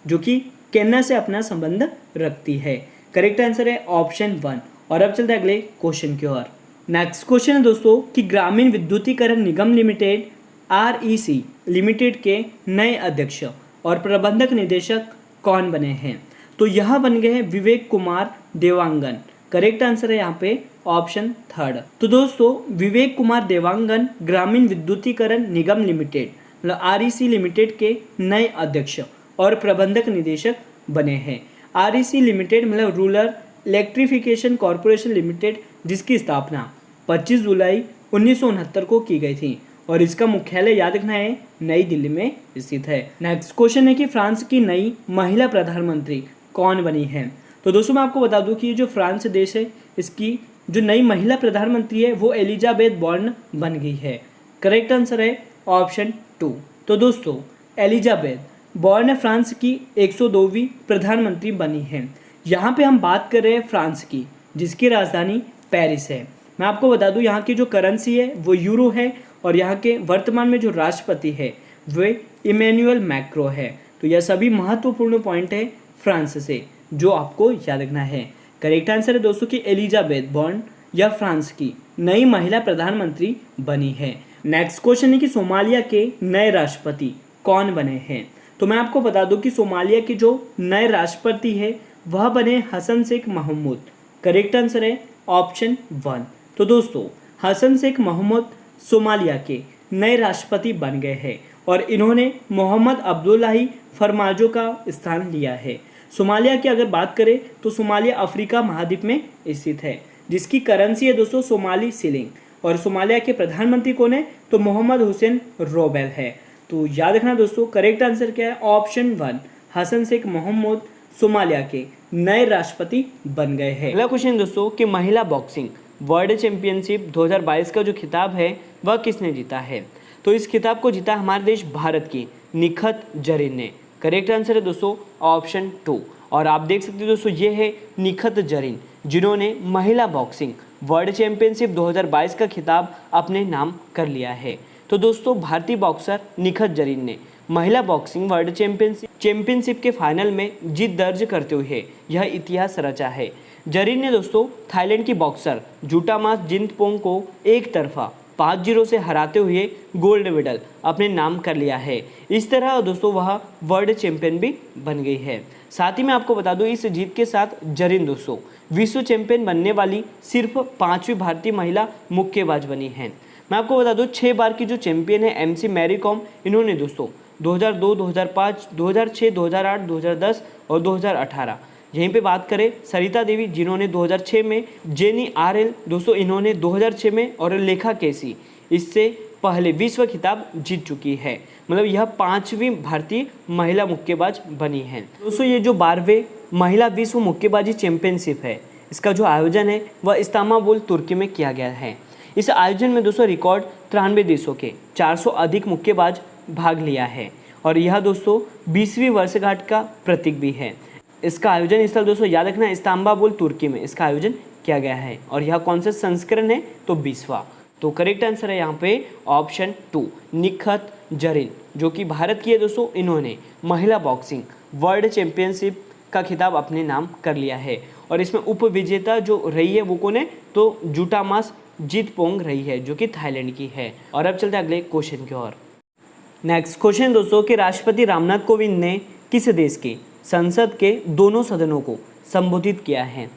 जो कि केन्या से अपना संबंध रखती है। करेक्ट आंसर है ऑप्शन 1। और अब चलते हैं अगले क्वेश्चन की ओर। नेक्स्ट क्वेश्चन है दोस्तों कि ग्रामीण विद्युतीकरण निगम लिमिटेड REC लिमिटेड के नए अध्यक्ष और प्रबंधक निदेशक कौन बने हैं? तो यह बन गए हैं विवेक कुमार देवांगन। करेक्ट आंसर है यहाँ पे ऑप्शन थर्ड। तो दोस्तों विवेक कुमार देवांगन ग्रामीण विद्युतीकरण निगम लिमिटेड मतलब REC लिमिटेड के नए अध्यक्ष और प्रबंधक निदेशक बने हैं। REC लिमिटेड मतलब रूरल इलेक्ट्रिफिकेशन कॉरपोरेशन लिमिटेड, जिसकी स्थापना 25 जुलाई 1969 को की गई थी और इसका मुख्यालय याद रखना है नई दिल्ली में स्थित है। नेक्स्ट क्वेश्चन है कि फ्रांस की नई महिला प्रधानमंत्री कौन बनी है। तो दोस्तों मैं आपको बता दूं कि जो फ्रांस देश है इसकी जो नई महिला प्रधानमंत्री है वो एलिजाबेथ बॉर्न बन गई है। करेक्ट आंसर है ऑप्शन 2। तो दोस्तों एलिजाबेथ बॉर्न फ्रांस की 102वीं प्रधानमंत्री बनी है। यहाँ पे हम बात कर रहे हैं फ्रांस की, जिसकी राजधानी पेरिस है। मैं आपको बता दूं यहाँ की जो करेंसी है वो यूरो है और यहाँ के वर्तमान में जो राष्ट्रपति है वे इमैनुअल मैक्रो है। तो यह सभी महत्वपूर्ण पॉइंट है फ्रांस से जो आपको याद रखना है। करेक्ट आंसर है दोस्तों कि एलिजाबेथ बॉर्न या फ्रांस की नई महिला प्रधानमंत्री बनी है। नेक्स्ट क्वेश्चन है कि सोमालिया के नए राष्ट्रपति कौन बने हैं। तो मैं आपको बता दूं कि सोमालिया के जो नए राष्ट्रपति है वह बने हसन शेख महमूद। करेक्ट आंसर है ऑप्शन 1। तो दोस्तों हसन शेख महमूद सोमालिया के नए राष्ट्रपति बन गए हैं और इन्होंने मोहम्मद अब्दुल्लाही फरमाजो का स्थान लिया है। सोमालिया की अगर बात करें तो सोमालिया अफ्रीका महाद्वीप में स्थित है, जिसकी करेंसी है दोस्तों सोमाली शिलिंग और सोमालिया के प्रधानमंत्री कौन है तो मोहम्मद हुसैन रोबेल है। तो याद रखना दोस्तों करेक्ट आंसर क्या है ऑप्शन 1 हसन शेख महमूद सोमालिया के नए राष्ट्रपति बन गए हैं। अगला क्वेश्चन दोस्तों कि महिला बॉक्सिंग वर्ल्ड चैंपियनशिप 2022 का जो खिताब है वह किसने जीता है। तो इस खिताब को जीता हमारे देश भारत की निखत जरीन ने। करेक्ट आंसर है दोस्तों ऑप्शन 2। और आप देख सकते हो दोस्तों ये है निखत जरीन जिन्होंने महिला बॉक्सिंग वर्ल्ड चैंपियनशिप 2022 का खिताब अपने नाम कर लिया है। तो दोस्तों भारतीय बॉक्सर निखत जरीन ने महिला बॉक्सिंग वर्ल्ड चैंपियनशिप के फाइनल में जीत दर्ज करते हुए यह इतिहास रचा है। जरीन ने दोस्तों थाईलैंड की बॉक्सर जूटामास जिंतपोंग को एक तरफा 5-0 से हराते हुए गोल्ड मेडल अपने नाम कर लिया है। इस तरह दोस्तों वह वर्ल्ड चैंपियन भी बन गई है। साथ ही मैं आपको बता दूं इस जीत के साथ जरीन दोस्तों विश्व चैंपियन बनने वाली सिर्फ 5वीं भारतीय महिला मुक्केबाज बनी है। मैं आपको बता दूं 6 बार की जो चैंपियन है MC मैरी कॉम, इन्होंने दोस्तों 2002, 2005, 2006, 2008, 2010 और 2018। यहीं पे बात करें सरिता देवी जिन्होंने 2006 में, जेनी RL दोस्तों इन्होंने 2006 में और लेखा केसी इससे पहले विश्व खिताब जीत चुकी है। मतलब यह 5वीं भारतीय महिला मुक्केबाज बनी है। दोस्तों ये जो 12वें महिला विश्व मुक्केबाजी चैंपियनशिप है इसका जो आयोजन है वह इस्तांबुल तुर्की में किया गया है। इस आयोजन में दोस्तों रिकॉर्ड 93 देशों के 400 अधिक मुक्केबाज भाग लिया है और यह दोस्तों 20वीं वर्षगांठ का प्रतीक भी है। इसका आयोजन स्थल दोस्तों याद रखना इस्तांबुल तुर्की में इसका आयोजन किया गया है और यह कौन सा संस्करण है तो 20वां। तो करेक्ट आंसर है यहाँ पे ऑप्शन 2 निखत जरीन जो कि भारत की है दोस्तों। इन्होंने महिला बॉक्सिंग वर्ल्ड चैंपियनशिप का खिताब अपने नाम कर लिया है और इसमें उप विजेता जो रही है वो कौन है तो जूटामास जिंतपोंग रही है जो कि थाईलैंड की है। और अब चलते हैं अगले क्वेश्चन की ओर। नेक्स्ट क्वेश्चन दोस्तों कि राष्ट्रपति रामनाथ कोविंद ने किस देश की संसद के दोनों सदनों को संबोधित किया है।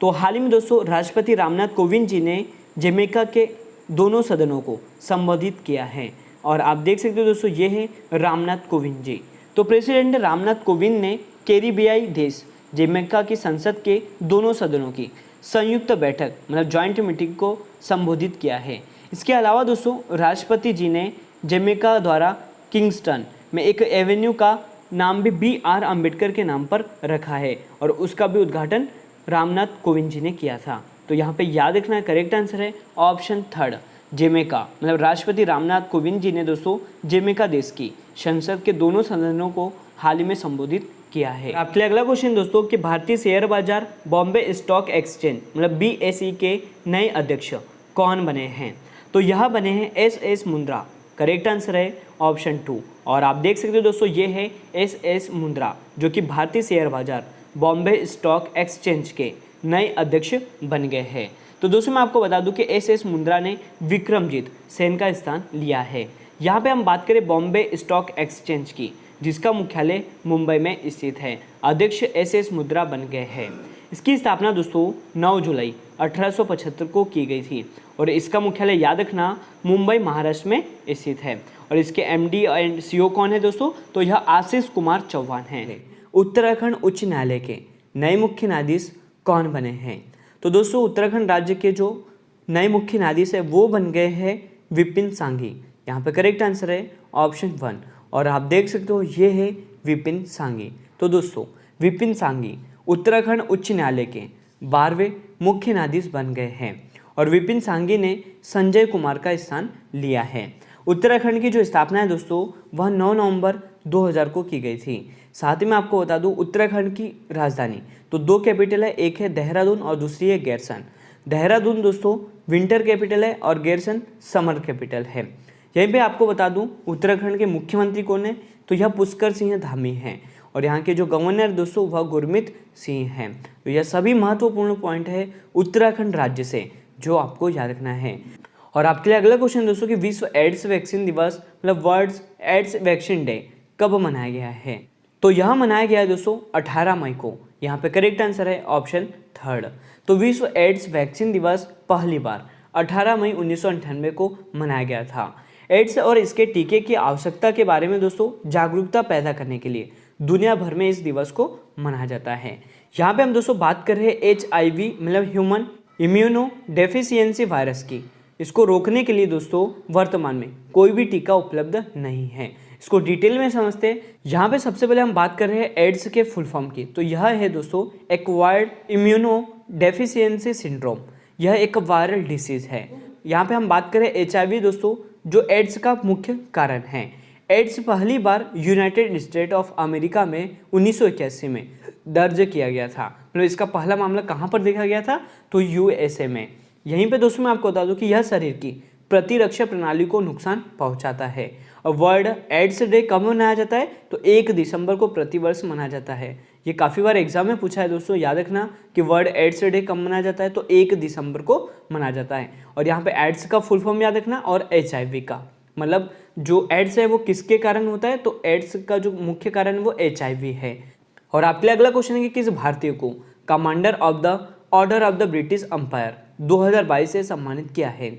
तो हाल ही में दोस्तों राष्ट्रपति रामनाथ कोविंद जी ने जमैका के दोनों सदनों को संबोधित किया है और आप देख सकते हो दोस्तों ये है रामनाथ कोविंद जी। तो प्रेसिडेंट रामनाथ कोविंद ने कैरिबियाई देश जमैका की संसद के दोनों सदनों की संयुक्त बैठक मतलब जॉइंट मीटिंग को संबोधित किया है। इसके अलावा दोस्तों राष्ट्रपति जी ने जमैका द्वारा किंगस्टन में एक एवेन्यू का नाम भी BR अम्बेडकर के नाम पर रखा है और उसका भी उद्घाटन रामनाथ कोविंद जी ने किया था। तो यहाँ पे याद रखना करेक्ट आंसर है ऑप्शन 3 जमैका मतलब राष्ट्रपति रामनाथ कोविंद जी ने दोस्तों जमैका देश की संसद के दोनों सदनों को हाल ही में संबोधित किया है। आपके लिए अगला क्वेश्चन दोस्तों कि भारतीय शेयर बाजार बॉम्बे स्टॉक एक्सचेंज मतलब BSE के नए अध्यक्ष कौन बने हैं। तो यह बने हैं SS मुंद्रा। करेक्ट आंसर है ऑप्शन 2। और आप देख सकते हो दोस्तों ये है SS मुंद्रा जो कि भारतीय शेयर बाजार बॉम्बे स्टॉक एक्सचेंज के नए अध्यक्ष बन गए हैं। तो दोस्तों मैं आपको बता दूं कि SS मुंद्रा ने विक्रमजीत सेन का स्थान लिया है। यहाँ पे हम बात करें बॉम्बे स्टॉक एक्सचेंज की जिसका मुख्यालय मुंबई में स्थित है। अध्यक्ष SS मुद्रा बन गए हैं। इसकी स्थापना दोस्तों 9 जुलाई 1875 को की गई थी और इसका मुख्यालय याद रखना मुंबई महाराष्ट्र में स्थित है। और इसके MD एंड CO कौन है दोस्तों, तो यह आशीष कुमार चौहान हैं। उत्तराखंड उच्च न्यायालय के नए मुख्य न्यायाधीश कौन बने हैं, तो दोस्तों उत्तराखंड राज्य के जो नए मुख्य न्यायाधीश है वो बन गए हैं विपिन सांघी। यहाँ पे करेक्ट आंसर है ऑप्शन 1 और आप देख सकते हो ये है विपिन सांघी। तो दोस्तों विपिन सांघी उत्तराखंड उच्च न्यायालय के 12वें मुख्य न्यायाधीश बन गए हैं और विपिन सांघी ने संजय कुमार का स्थान लिया है। उत्तराखंड की जो स्थापना है दोस्तों वह 9 नवंबर 2000 को की गई थी। साथ ही मैं आपको बता दूं उत्तराखंड की राजधानी तो 2 कैपिटल है, एक है देहरादून और दूसरी है गैरसन। देहरादून दोस्तों विंटर कैपिटल है और गैरसन समर कैपिटल है। यहीं पे आपको बता दूं उत्तराखंड के मुख्यमंत्री कौन है, तो यह पुष्कर सिंह धामी हैं और यहाँ के जो गवर्नर दोस्तों वह गुरमीत सिंह हैं। तो यह सभी महत्वपूर्ण पॉइंट है उत्तराखंड राज्य से जो आपको याद रखना है। और आपके लिए अगला क्वेश्चन दोस्तों कि विश्व एड्स वैक्सीन दिवस मतलब वर्ल्ड एड्स वैक्सीन डे कब मनाया गया है, तो यह मनाया गया है दोस्तों 18 मई को। यहाँ पे करेक्ट आंसर है ऑप्शन 3। तो विश्व एड्स वैक्सीन दिवस पहली बार 18 मई 1998 को मनाया गया था। एड्स और इसके टीके की आवश्यकता के बारे में दोस्तों जागरूकता पैदा करने के लिए दुनिया भर में इस दिवस को मनाया जाता है। यहाँ पे हम दोस्तों बात कर रहे हैं HIV मतलब ह्यूमन इम्यूनो डेफिशिएंसी वायरस की। इसको रोकने के लिए दोस्तों वर्तमान में कोई भी टीका उपलब्ध नहीं है। इसको डिटेल में समझते हैं। यहाँ पे सबसे पहले हम बात कर रहे हैं एड्स के फुल फॉर्म की, तो यह है दोस्तों एक्वायर्ड इम्यूनो डेफिशिएंसी सिंड्रोम। यह एक वायरल डिसीज है। यहाँ पे हम बात करें HIV दोस्तों जो एड्स का मुख्य कारण है। एड्स पहली बार यूनाइटेड स्टेट ऑफ अमेरिका में 1981 में दर्ज किया गया था। मतलब इसका पहला मामला कहाँ पर देखा गया था, तो USA में। यहीं पे दोस्तों मैं आपको बता दूं कि यह शरीर की प्रतिरक्षा प्रणाली को नुकसान पहुंचाता है। और वर्ल्ड एड्स डे कब मनाया जाता है, तो 1 दिसंबर को प्रतिवर्ष मनाया जाता है। ये काफ़ी बार एग्जाम में पूछा है दोस्तों, याद रखना कि वर्ल्ड एड्स डे कब मनाया जाता है, तो 1 दिसंबर को मनाया जाता है। और यहाँ पे एड्स का फुल फॉर्म याद रखना और HIV का मतलब जो एड्स है वो किसके कारण होता है, तो एड्स का जो मुख्य कारण वो HIV है। और आपके लिए अगला क्वेश्चन है कि किस भारतीय को commander of the order of the British Empire 2022 से सम्मानित किया है,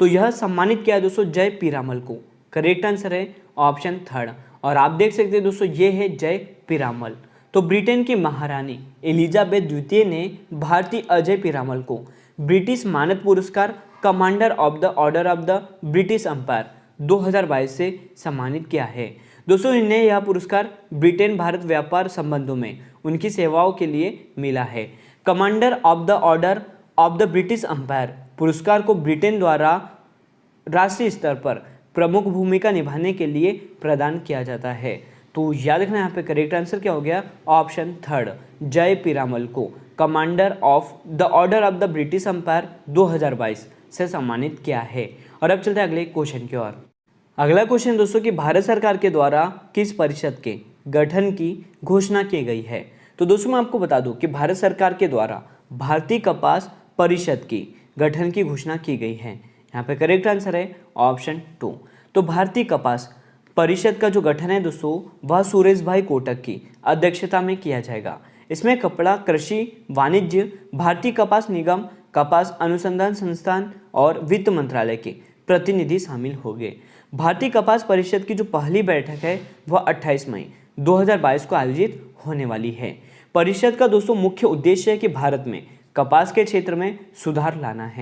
तो यह सम्मानित किया है दोस्तों जय पीरामल को। करेक्ट आंसर है ऑप्शन 3 और आप देख सकते हैं दोस्तों ये है जय पीरामल। तो ब्रिटेन की महारानी एलिजाबेथ द्वितीय ने भारतीय अजय पीरामल को ब्रिटिश मानद पुरस्कार commander of the order of the British Empire 2022 से सम्मानित किया है। दोस्तों इन्हें यह पुरस्कार ब्रिटेन भारत व्यापार संबंधों में उनकी सेवाओं के लिए मिला है। Commander of the order of the British Empire पुरस्कार को ब्रिटेन द्वारा राष्ट्रीय स्तर पर प्रमुख भूमिका निभाने के लिए प्रदान किया जाता है। तो याद रखना यहाँ पे करेक्ट आंसर क्या हो गया, ऑप्शन 3 जय पीरामल को commander of the order of the British Empire 2022 से सम्मानित किया है। और अब चलते हैं अगले क्वेश्चन की ओर। अगला क्वेश्चन दोस्तों कि भारत सरकार के द्वारा किस परिषद के गठन की घोषणा की गई है, तो दोस्तों मैं आपको बता दूं कि भारत सरकार के द्वारा भारतीय कपास परिषद की गठन की घोषणा की गई है। यहाँ पे करेक्ट आंसर है ऑप्शन 2। तो भारतीय कपास परिषद का जो गठन है दोस्तों वह सुरेश भाई कोटक की अध्यक्षता में किया जाएगा। इसमें कपड़ा, कृषि, वाणिज्य, भारतीय कपास निगम, कपास अनुसंधान संस्थान और वित्त मंत्रालय के प्रतिनिधि शामिल होंगे। भारतीय कपास परिषद की जो पहली बैठक है वह 28 मई 2022 को आयोजित होने वाली है। परिषद का दोस्तों मुख्य उद्देश्य है कि भारत में कपास के क्षेत्र में सुधार लाना है।